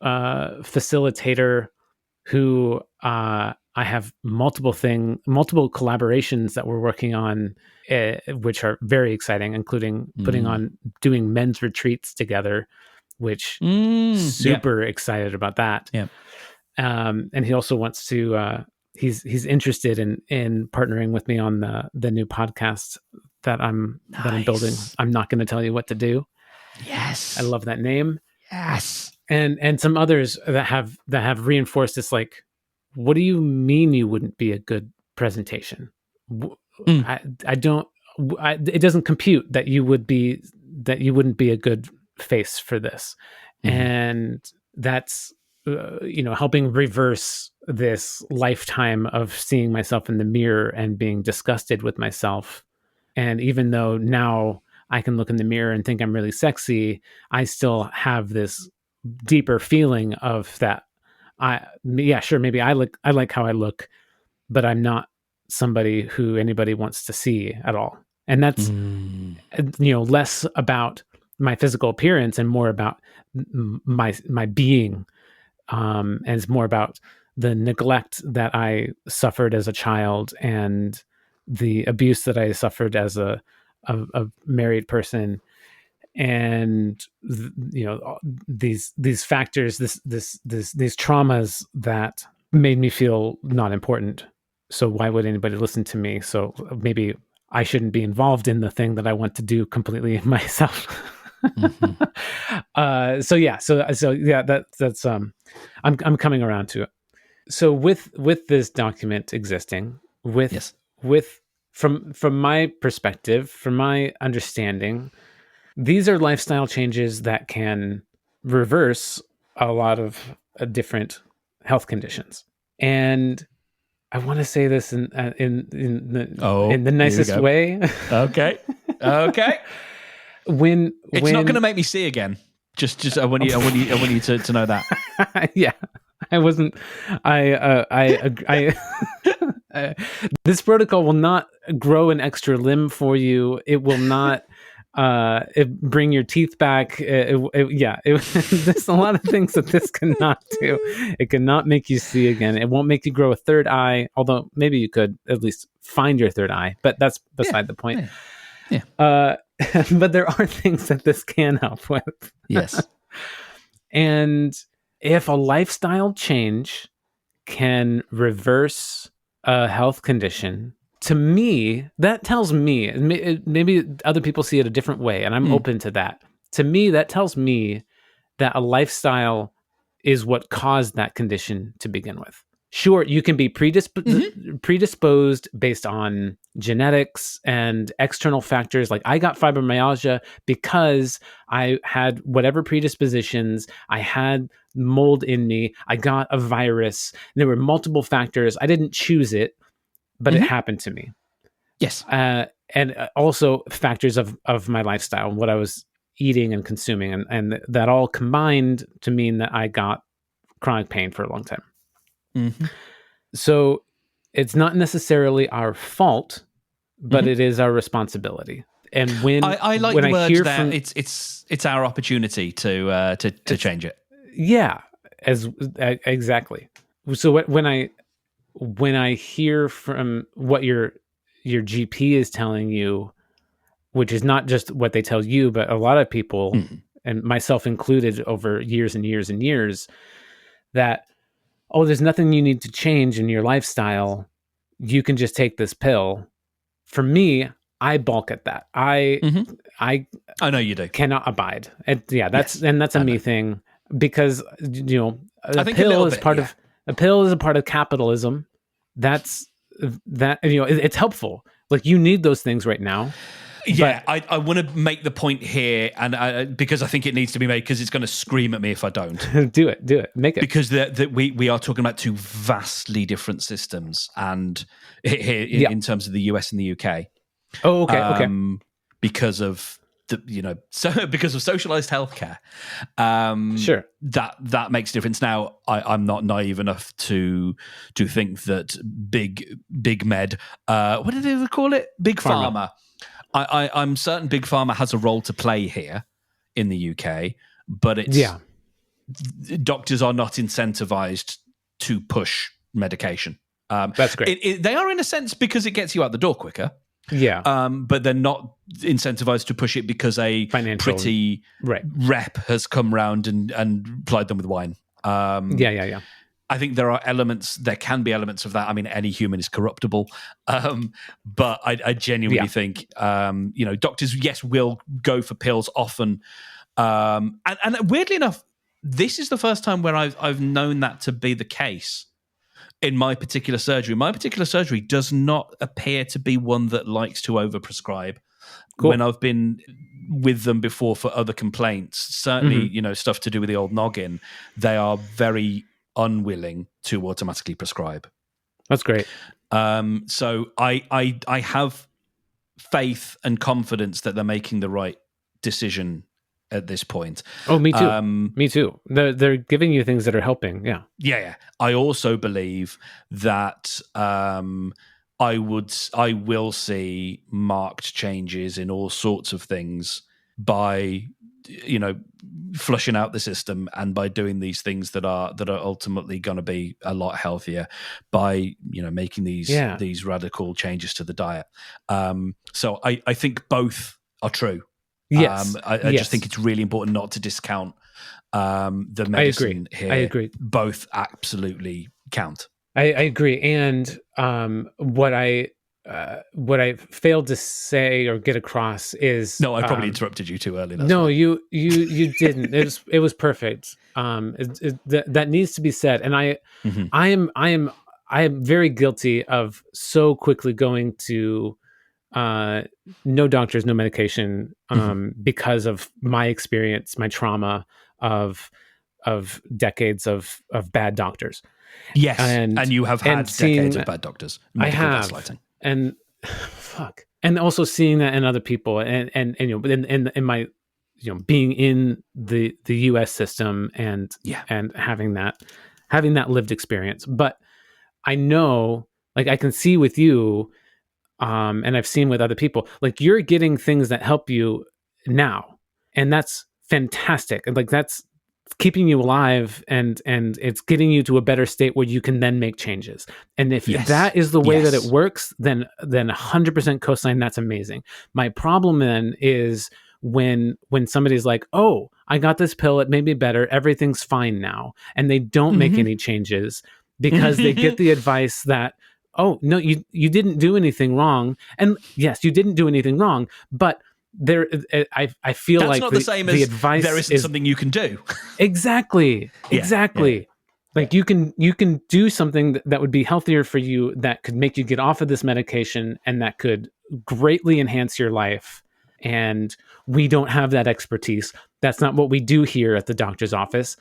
facilitator, who I have multiple collaborations that we're working on, which are very exciting, including doing men's retreats together, which super excited about that. Yeah. And he also wants to, he's interested in partnering with me on the new podcast that I'm building. I'm not going to tell you what to do. Yes. I love that name. Yes. And some others that have reinforced this, like, what do you mean you wouldn't be a good presentation? I don't. It doesn't compute that you wouldn't be a good face for this, and that's helping reverse this lifetime of seeing myself in the mirror and being disgusted with myself. And even though now I can look in the mirror and think I'm really sexy, I still have this deeper feeling of that. Maybe I like how I look, but I'm not somebody who anybody wants to see at all. And that's less about my physical appearance and more about my being, and it's more about the neglect that I suffered as a child and the abuse that I suffered as a married person. And these factors, these traumas that made me feel not important. So why would anybody listen to me? So maybe I shouldn't be involved in the thing that I want to do completely myself. That's I'm coming around to it. So with this document existing, from my perspective, from my understanding, these are lifestyle changes that can reverse a lot of different health conditions. And I want to say this in the nicest way. Okay. When it's not going to make me see again. Just I want you to know that. Yeah. I wasn't. This protocol will not grow an extra limb for you. It will not bring your teeth back. There's a lot of things that this cannot do. It cannot make you see again. It won't make you grow a third eye, although maybe you could at least find your third eye, but that's beside the point. but there are things that this can help with. Yes. And if a lifestyle change can reverse a health condition, to me, that tells me, maybe other people see it a different way, and I'm open to that. To me, that tells me that a lifestyle is what caused that condition to begin with. Sure, you can be predisposed based on genetics and external factors. Like I got fibromyalgia because I had whatever predispositions, I had mold in me, I got a virus. There were multiple factors. I didn't choose it, but it happened to me. Yes. And also factors of my lifestyle, what I was eating and consuming. And that all combined to mean that I got chronic pain for a long time. So it's not necessarily our fault, but it is our responsibility. And when I like when the I word hear there, from, it's our opportunity to change it. Yeah, exactly. So when I hear from what your GP is telling you, which is not just what they tell you, but a lot of people, and myself included, over years and years and years, that, oh, there's nothing you need to change in your lifestyle. You can just take this pill. For me, I balk at that. I know you do. cannot abide. And that's a me thing, because I think a pill is a part of capitalism. That's that it's helpful. Like you need those things right now. Yeah, I want to make the point here, and because I think it needs to be made, because it's going to scream at me if I don't. do it, make it. Because we are talking about two vastly different systems, and here in terms of the US and the UK. Oh, okay. Because of because of socialized healthcare, sure, that makes a difference. Now, I'm not naive enough to think that big med, what did they call it, big pharma. I'm certain big pharma has a role to play here in the UK, but it's doctors are not incentivized to push medication. That's great. They are in a sense because it gets you out the door quicker. Yeah. But they're not incentivized to push it because a financial pretty rep has come round and plied them with wine. Yeah. I think there can be elements of that. I mean, any human is corruptible. But I genuinely think, doctors, yes, will go for pills often. And weirdly enough, this is the first time where I've known that to be the case. In my particular surgery does not appear to be one that likes to overprescribe. Cool. When I've been with them before for other complaints, certainly, stuff to do with the old noggin, they are very unwilling to automatically prescribe. That's great. So I have faith and confidence that they're making the right decision at this point. Oh, me too. Me too. They're giving you things that are helping. Yeah. I also believe that I will see marked changes in all sorts of things by flushing out the system and by doing these things that are ultimately going to be a lot healthier by making these radical changes to the diet. So I think both are true. Yes. I just think it's really important not to discount the medicine here. I agree. Both absolutely count. I agree. And what I failed to say or get across is no, I probably interrupted you too early. No, you didn't. It was perfect. That needs to be said. And I am very guilty of so quickly going to no doctors, no medication, because of my experience, my trauma of decades of bad doctors. Yes, and you have had decades of bad doctors. I have, gaslighting. and fuck, and also seeing that in other people, and in my being in the U.S. system and having that lived experience. But I know, like, I can see with you. And I've seen with other people, like, you're getting things that help you now, and that's fantastic. And like, that's keeping you alive, and it's getting you to a better state where you can then make changes. And if that is the way that it works, then 100% cosign. That's amazing. My problem then is when somebody's like, oh, I got this pill, it made me better, everything's fine now, and they don't make any changes because they get the advice that, oh no, you didn't do anything wrong. And yes, you didn't do anything wrong, but I feel that's like not the same as advice there isn't something you can do. Exactly. Like you can do something that would be healthier for you, that could make you get off of this medication, and that could greatly enhance your life. And we don't have that expertise. That's not what we do here at the doctor's office.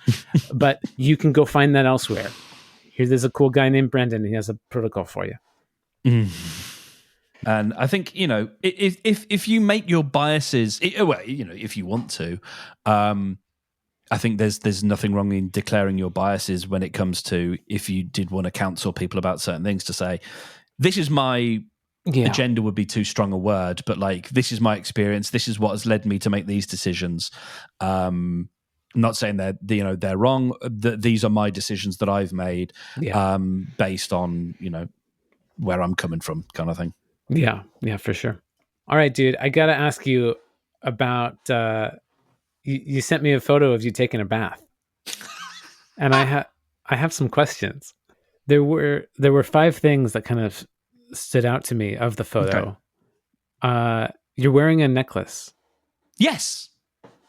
But you can go find that elsewhere. Here, there's a cool guy named Brendan. He has a protocol for you. And I think, if you make your biases, if you want to, I think there's nothing wrong in declaring your biases when it comes to, if you did want to counsel people about certain things, to say, this is my agenda, would be too strong a word, but like, this is my experience. This is what has led me to make these decisions. Not saying that they're wrong. These are my decisions that I've made, based on where I'm coming from, kind of thing. Yeah, for sure. All right, dude, I gotta ask you about. You sent me a photo of you taking a bath, and I have some questions. There were 5 things that kind of stood out to me of the photo. Okay. You're wearing a necklace. Yes.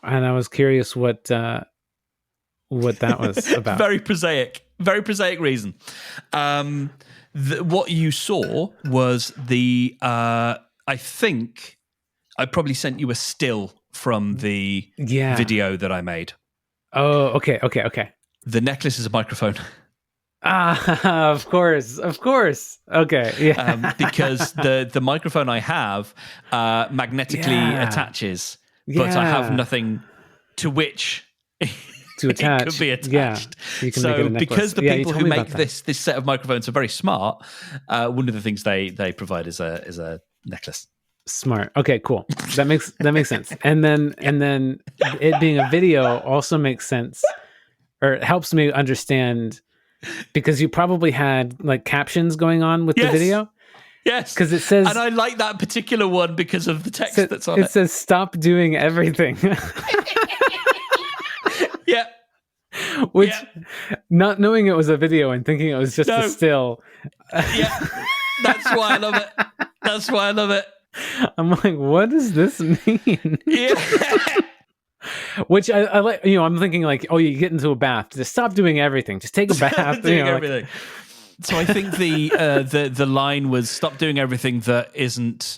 And I was curious what that was about. Very prosaic reason. What you saw was I think I probably sent you a still from the video that I made. Oh, okay. The necklace is a microphone. Of course. Okay, yeah. Because the microphone I have magnetically attaches, but I have nothing to which to attach. It could be attached. Yeah, you can make it a necklace. Because the people who make this set of microphones are very smart, one of the things they provide is a necklace. Smart. Okay, cool. That makes sense. And then it being a video also makes sense, or it helps me understand, because you probably had like captions going on with the video. Yes, because it says, and I like that particular one because of the text that's on it. It says, "Stop doing everything." Yeah. Which, not knowing it was a video and thinking it was just a still. Yeah, that's why I love it. I'm like, what does this mean? Yeah. Which I like. I'm thinking like, oh, you get into a bath, just stop doing everything, just take a bath. Doing everything. So I think the line was, stop doing everything that isn't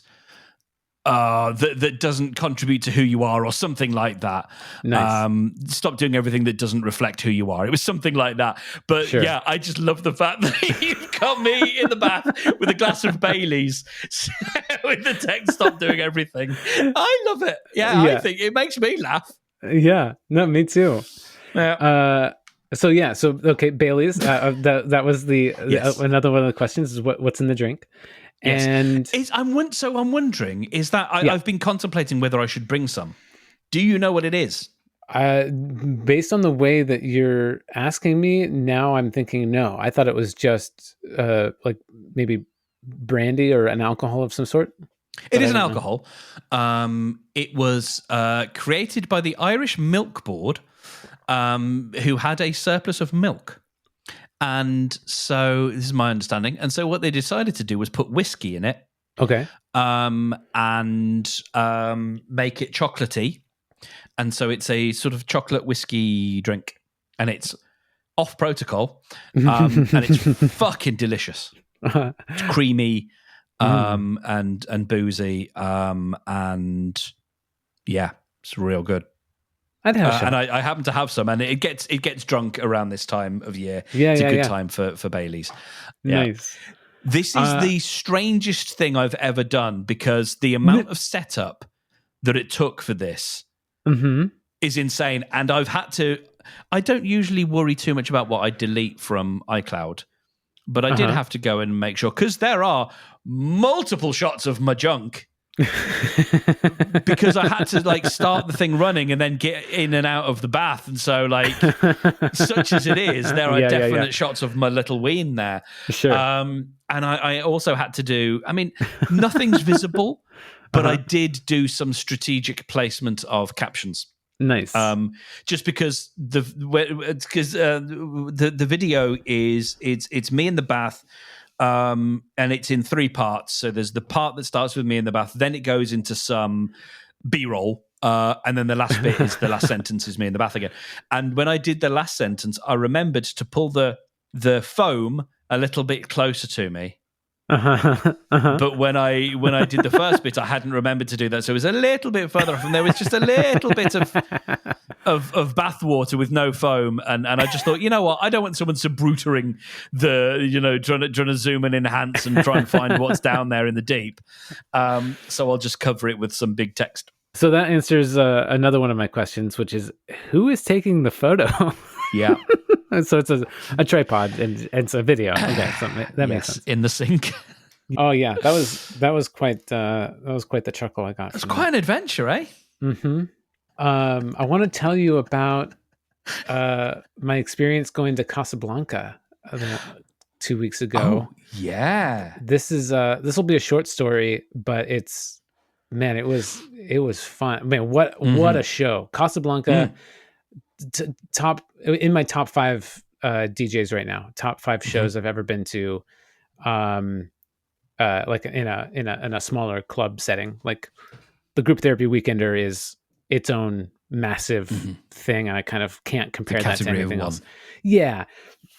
that doesn't contribute to who you are, or something like that. Nice. Stop doing everything that doesn't reflect who you are. It was something like that. But yeah, I just love the fact that you've got me in the bath with a glass of Baileys with the text, stop doing everything. I love it. Yeah, I think it makes me laugh. Yeah, no, me too. Yeah. So okay, Bailey's. That was the another one of the questions is what's in the drink. Yes. And I'm wondering, is that I've been contemplating whether I should bring some. Do you know what it is? Based on the way that you're asking me, now I'm thinking no. I thought it was just like maybe brandy or an alcohol of some sort. It is an alcohol. It was created by the Irish Milk Board, who had a surplus of milk. And so this is my understanding. And so what they decided to do was put whiskey in it. Okay. And make it chocolatey. And so it's a sort of chocolate whiskey drink. And it's off protocol. And it's fucking delicious. It's creamy and boozy. And yeah, it's real good. I'd have some. And I happen to have some, and it gets drunk around this time of year. Yeah, it's a good time for Baileys. Yeah. Nice. This is the strangest thing I've ever done, because the amount of setup that it took for this is insane. And I've had to. I don't usually worry too much about what I delete from iCloud, but I did have to go and make sure, because there are multiple shots of my junk because I had to like start the thing running and then get in and out of the bath. And so like, such as it is, there are definite shots of my little ween there. Sure. And I also had to do, I mean, nothing's visible, but I did do some strategic placement of captions. Nice. Just because the video is it's me in the bath, and it's in 3 parts. So there's the part that starts with me in the bath, then it goes into some B-roll, and then the last bit is the last sentence is me in the bath again. And when I did the last sentence, I remembered to pull the foam a little bit closer to me. But when I did the first bit, I hadn't remembered to do that, so it was a little bit further off, and there was just a little bit of bath water with no foam, and I just thought, you know what, I don't want someone subrutering trying to zoom and enhance and try and find what's down there in the deep, so I'll just cover it with some big text. So that answers another one of my questions, which is, who is taking the photo? Yeah. So it's a tripod and it's a video. Okay, so that makes sense. In the sink. Oh yeah, that was quite the chuckle I got. It's quite an adventure, eh? Mm-hmm. I want to tell you about my experience going to Kassablanca 2 weeks ago. Oh, yeah. This will be a short story, but it was fun. Man, what a show! Kassablanca. Top in my top 5 DJs right now. Top 5 shows I've ever been to. Like in a smaller club setting. Like the Group Therapy Weekender is its own massive thing, and I kind of can't compare that to anything else. Yeah,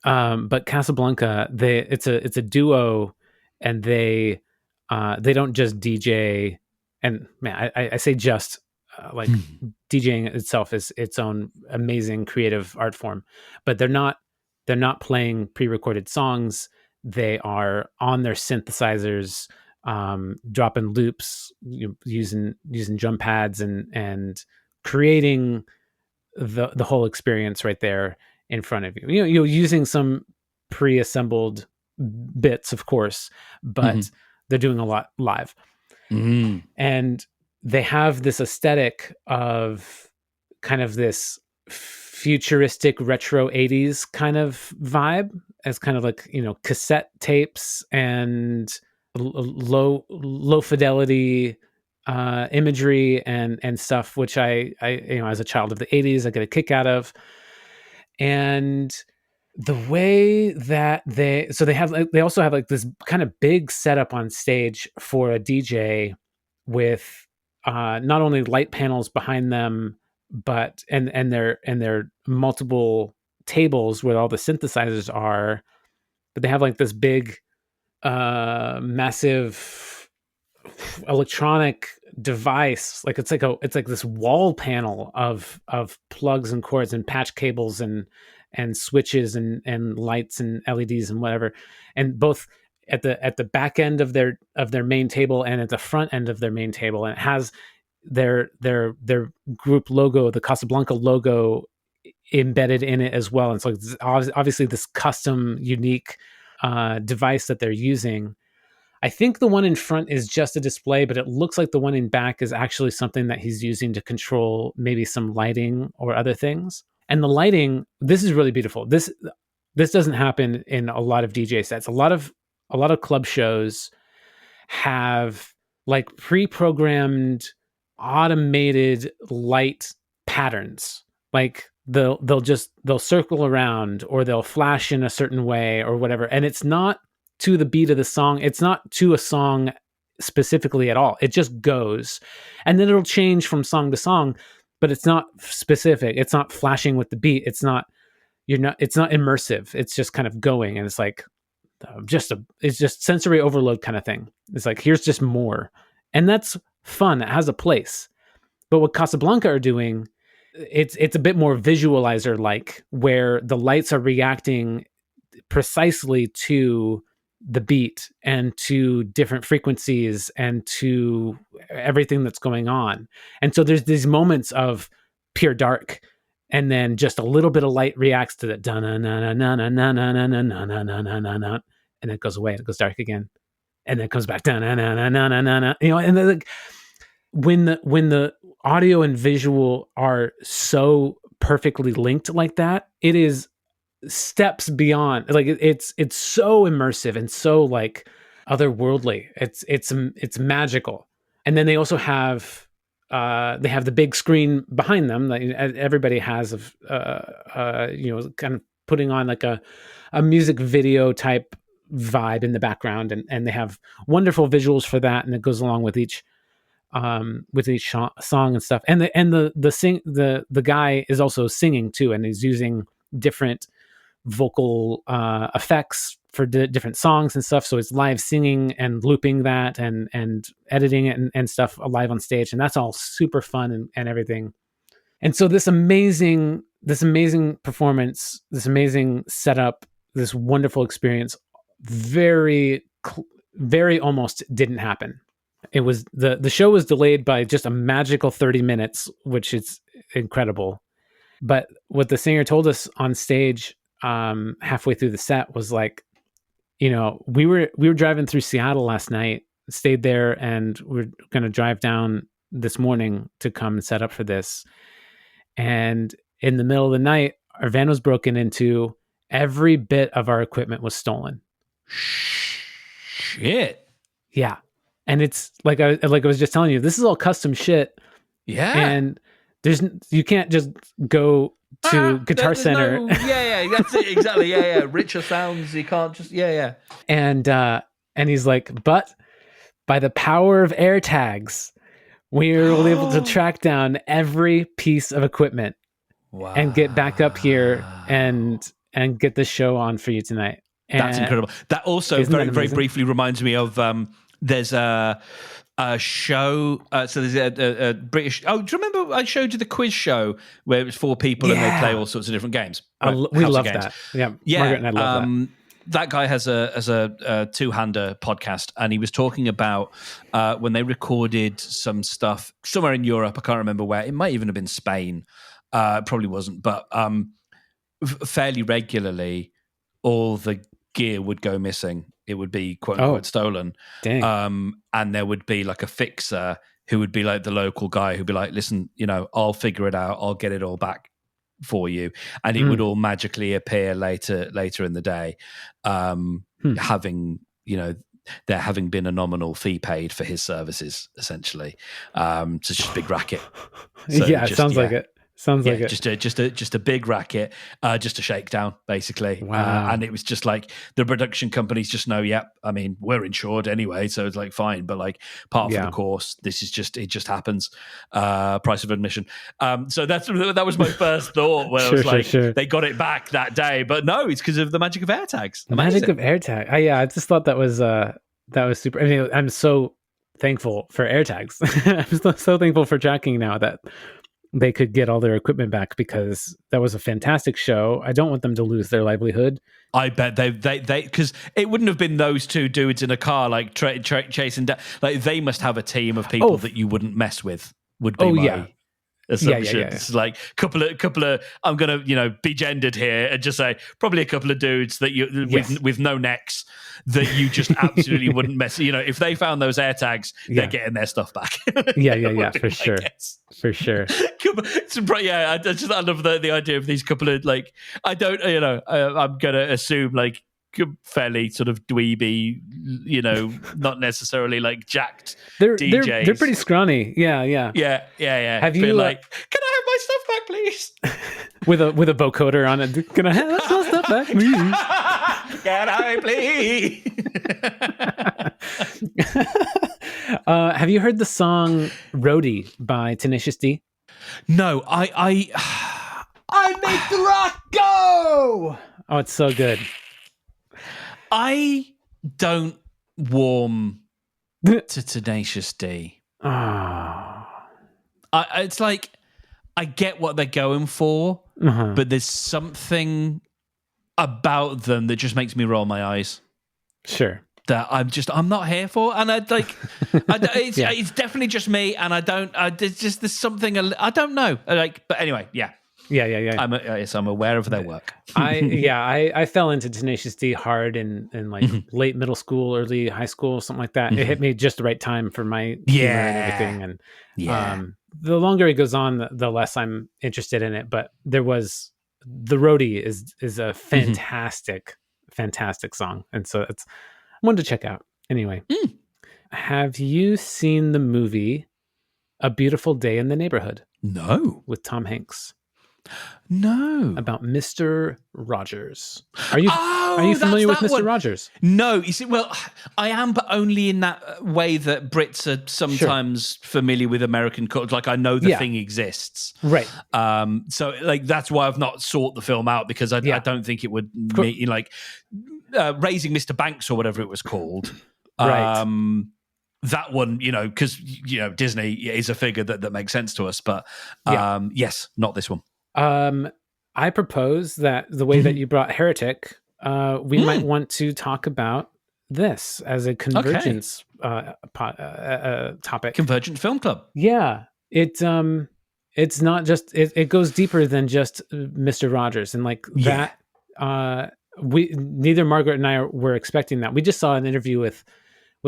but Kassablanca, it's a duo, and they don't just DJ. And man, I say just. Like DJing itself is its own amazing creative art form, but they're not playing pre-recorded songs. They are on their synthesizers, dropping loops, using drum pads and creating the whole experience right there in front of you. You're using some pre-assembled bits, of course, but they're doing a lot live. And they have this aesthetic of kind of this futuristic retro 80s kind of vibe, as kind of like, cassette tapes and low fidelity imagery and stuff, which I as a child of the 80s, I get a kick out of. And the way that they also have like this kind of big setup on stage for a DJ with not only light panels behind them, but and their multiple tables where all the synthesizers are, but they have like this big massive electronic device. Like it's like this wall panel of plugs and cords and patch cables and switches and lights and LEDs and whatever, and both at the back end of their main table and at the front end of their main table, and it has their group logo, the Kassablanca logo, embedded in it as well. And so it's obviously this custom, unique device that they're using. I think the one in front is just a display, but it looks like the one in back is actually something that he's using to control maybe some lighting or other things. And the lighting, this is really beautiful. This doesn't happen in a lot of DJ sets. A lot of club shows have like pre-programmed automated light patterns. Like they'll circle around, or they'll flash in a certain way or whatever. And it's not to the beat of the song. It's not to a song specifically at all. It just goes, and then it'll change from song to song, but it's not specific. It's not flashing with the beat. It's not immersive. It's just kind of going. And it's like, it's just sensory overload kind of thing. It's like, here's just more. And that's fun. It has a place. But what Kassablanca are doing, it's a bit more visualizer like, where the lights are reacting precisely to the beat and to different frequencies and to everything that's going on. And so there's these moments of pure dark, and then just a little bit of light reacts to that, and it goes away and it goes dark again. and then it comes back down, and then like when the audio and visual are so perfectly linked like that, it is steps beyond. Like it's so immersive and so like otherworldly. It's magical. And then they also have they have the big screen behind them that everybody has of kind of putting on like a music video type vibe in the background, and they have wonderful visuals for that, and it goes along with each song and stuff. And the guy is also singing too, and he's using different vocal effects for different songs and stuff. So it's live singing and looping that and editing it and stuff live on stage, and that's all super fun and everything. And so this amazing performance, this amazing setup, this wonderful experience, very very almost didn't happen. It was the show was delayed by just a magical 30 minutes, which is incredible. But what the singer told us on stage halfway through the set was like, we were driving through Seattle last night, stayed there, and we're going to drive down this morning to come and set up for this. And in the middle of the night, our van was broken into. Every bit of our equipment was stolen. Shit. Yeah. And it's like I was just telling you, this is all custom shit. Yeah. And you can't just go to Guitar Center. That's it, exactly. Yeah. Richer sounds, you can't just, And he's like, but by the power of AirTags, we were able to track down every piece of equipment and get back up here and get this show on for you tonight. And that's incredible. That also very briefly reminds me of there's a show. So there's a British. Oh, do you remember I showed you the quiz show where it was 4 people and they play all sorts of different games? Right? We love that. Yeah. Margaret and I love that. That guy has a two-hander podcast, and he was talking about when they recorded some stuff somewhere in Europe. I can't remember where. It might even have been Spain. Probably wasn't, but fairly regularly, all the gear would go missing. It would be quote unquote stolen. Dang. And there would be like a fixer who would be like the local guy who'd be like, listen, I'll figure it out. I'll get it all back for you. And it would all magically appear later in the day, having, there having been a nominal fee paid for his services, essentially. So it's just a big racket. So it sounds like it. Sounds like it. Just a big racket, just a shakedown, basically. Wow. And it was just like the production companies just know, I mean, we're insured anyway, so it's like fine. But like part of the course, it just happens. Price of admission. So that was my first thought. Where I was like, they got it back that day, but no, it's because of the magic of AirTags. The magic of AirTag. I just thought that was super. I mean, I'm so thankful for AirTags. I'm so thankful for tracking now that they could get all their equipment back, because that was a fantastic show. I don't want them to lose their livelihood. I bet they because it wouldn't have been those 2 dudes in a car like chasing down. Like they must have a team of people that you wouldn't mess with. Would be my assumption. Yeah. It's like couple of I'm gonna be gendered here and just say probably a couple of dudes that you with no necks that you just absolutely wouldn't mess. If they found those AirTags, they're getting their stuff back. For sure. For sure. I love the idea of these couple of like I'm gonna assume like fairly sort of dweeby, not necessarily like jacked DJs. They're pretty scrawny. Yeah. Have you like, can I have my stuff back, please? with a vocoder on it. Can I have my stuff back, please? Can I please? Have you heard the song "Roadie" by Tenacious D? No, I make the rock go. Oh, it's so good. I don't warm to Tenacious D. Oh. It's like I get what they're going for, but there's something about them that just makes me roll my eyes. Sure. That I'm not here for, and it's definitely just me, and there's something I don't know, but anyway, yeah. Yeah. I'm aware of their work. I fell into Tenacious D hard in like late middle school, early high school, something like that. It hit me just the right time for my humor and everything. And the longer it goes on, the less I'm interested in it. But there was the Roadie is a fantastic song, and so it's one to check out. Anyway, have you seen the movie A Beautiful Day in the Neighborhood? No, with Tom Hanks. No. About Mr. Rogers. Are you familiar with Mr. One. Rogers? No. You see, well, I am, but only in that way that Brits are sometimes familiar with American culture. Like, I know the thing exists. Right. So, like, that's why I've not sought the film out, because I don't think it would mean, like, Raising Mr. Banks or whatever it was called. Right. That one, because, Disney is a figure that makes sense to us. But, yes, not this one. I propose that the way that you brought Heretic, we might want to talk about this as a Convergence topic. Convergent Film Club. Yeah. It's not just, it goes deeper than just Mr. Rogers. And like that, neither Margaret and I were expecting that. We just saw an interview with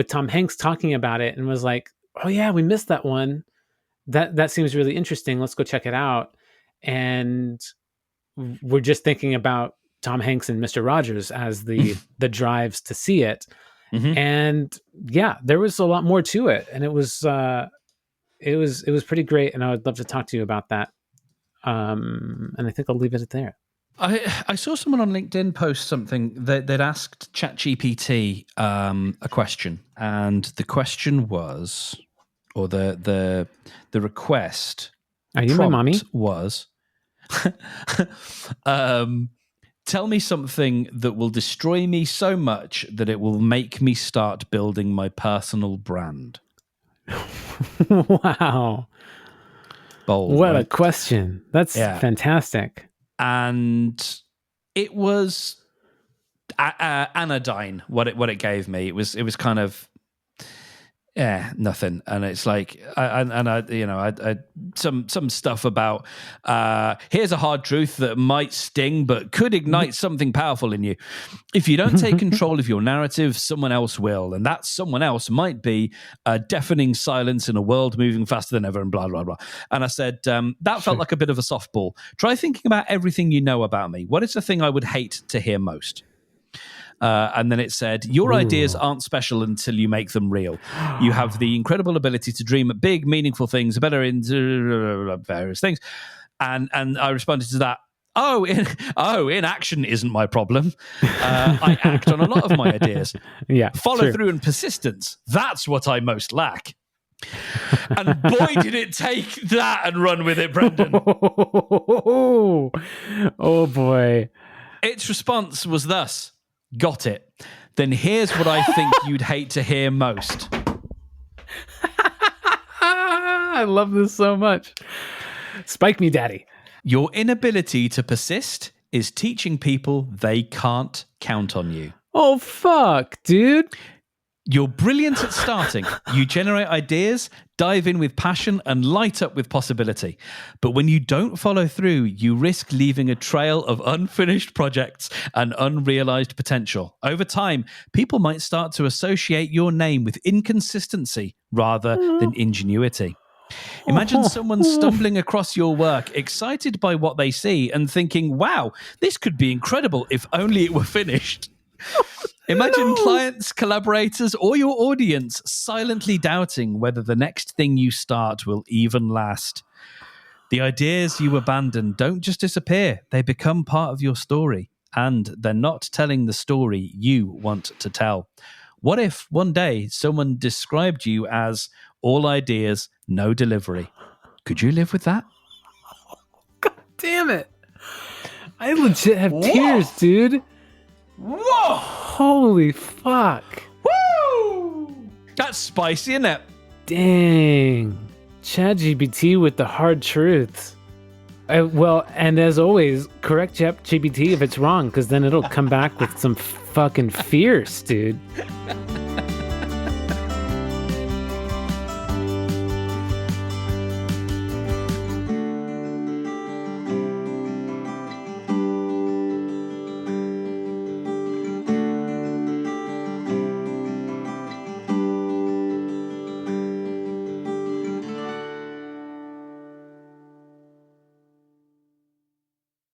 Tom Hanks talking about it and was like, oh yeah, we missed that one. That seems really interesting. Let's go check it out. And we're just thinking about Tom Hanks and Mr. Rogers as the drives to see it. And there was a lot more to it. And it was pretty great. And I would love to talk to you about that. And I think I'll leave it at there. I saw someone on LinkedIn post something that they'd asked ChatGPT a question, and the question was, or the request. Are you my mommy? Was tell me something that will destroy me so much that it will make me start building my personal brand. Wow. Bold. What a question. That's fantastic. And it was anodyne. What it gave me. It was kind of nothing. And it's like, I some stuff about here's a hard truth that might sting but could ignite something powerful in you. If you don't take control of your narrative, someone else will, and that someone else might be a deafening silence in a world moving faster than ever, and blah blah blah. And I said that felt like a bit of a softball. Try thinking about everything you know about me. What is the thing I would hate to hear most? And then it said, your ideas aren't special until you make them real. You have the incredible ability to dream big, meaningful things, better in various things. And I responded to that, inaction isn't my problem. I act on a lot of my ideas. Follow through and persistence. That's what I most lack. And boy, did it take that and run with it, Brendan. Oh boy. Its response was thus. Got it. Then here's what I think you'd hate to hear most. I love this so much. Spike me, daddy. Your inability to persist is teaching people they can't count on you. Oh, fuck, dude. You're brilliant at starting. You generate ideas, dive in with passion, and light up with possibility. But when you don't follow through, you risk leaving a trail of unfinished projects and unrealized potential. Over time, people might start to associate your name with inconsistency rather than ingenuity. Imagine someone stumbling across your work, excited by what they see and thinking, wow, this could be incredible if only it were finished. Imagine clients, collaborators, or your audience silently doubting whether the next thing you start will even last. The ideas you abandon don't just disappear, they become part of your story, and they're not telling the story you want to tell. What if one day someone described you as all ideas, no delivery? Could you live with that? God damn it. I legit have tears, dude. Whoa! Holy fuck. Woo! That's spicy, isn't it? Dang. ChatGPT with the hard truths. And as always, correct ChatGPT if it's wrong, because then it'll come back with some fucking fierce, dude.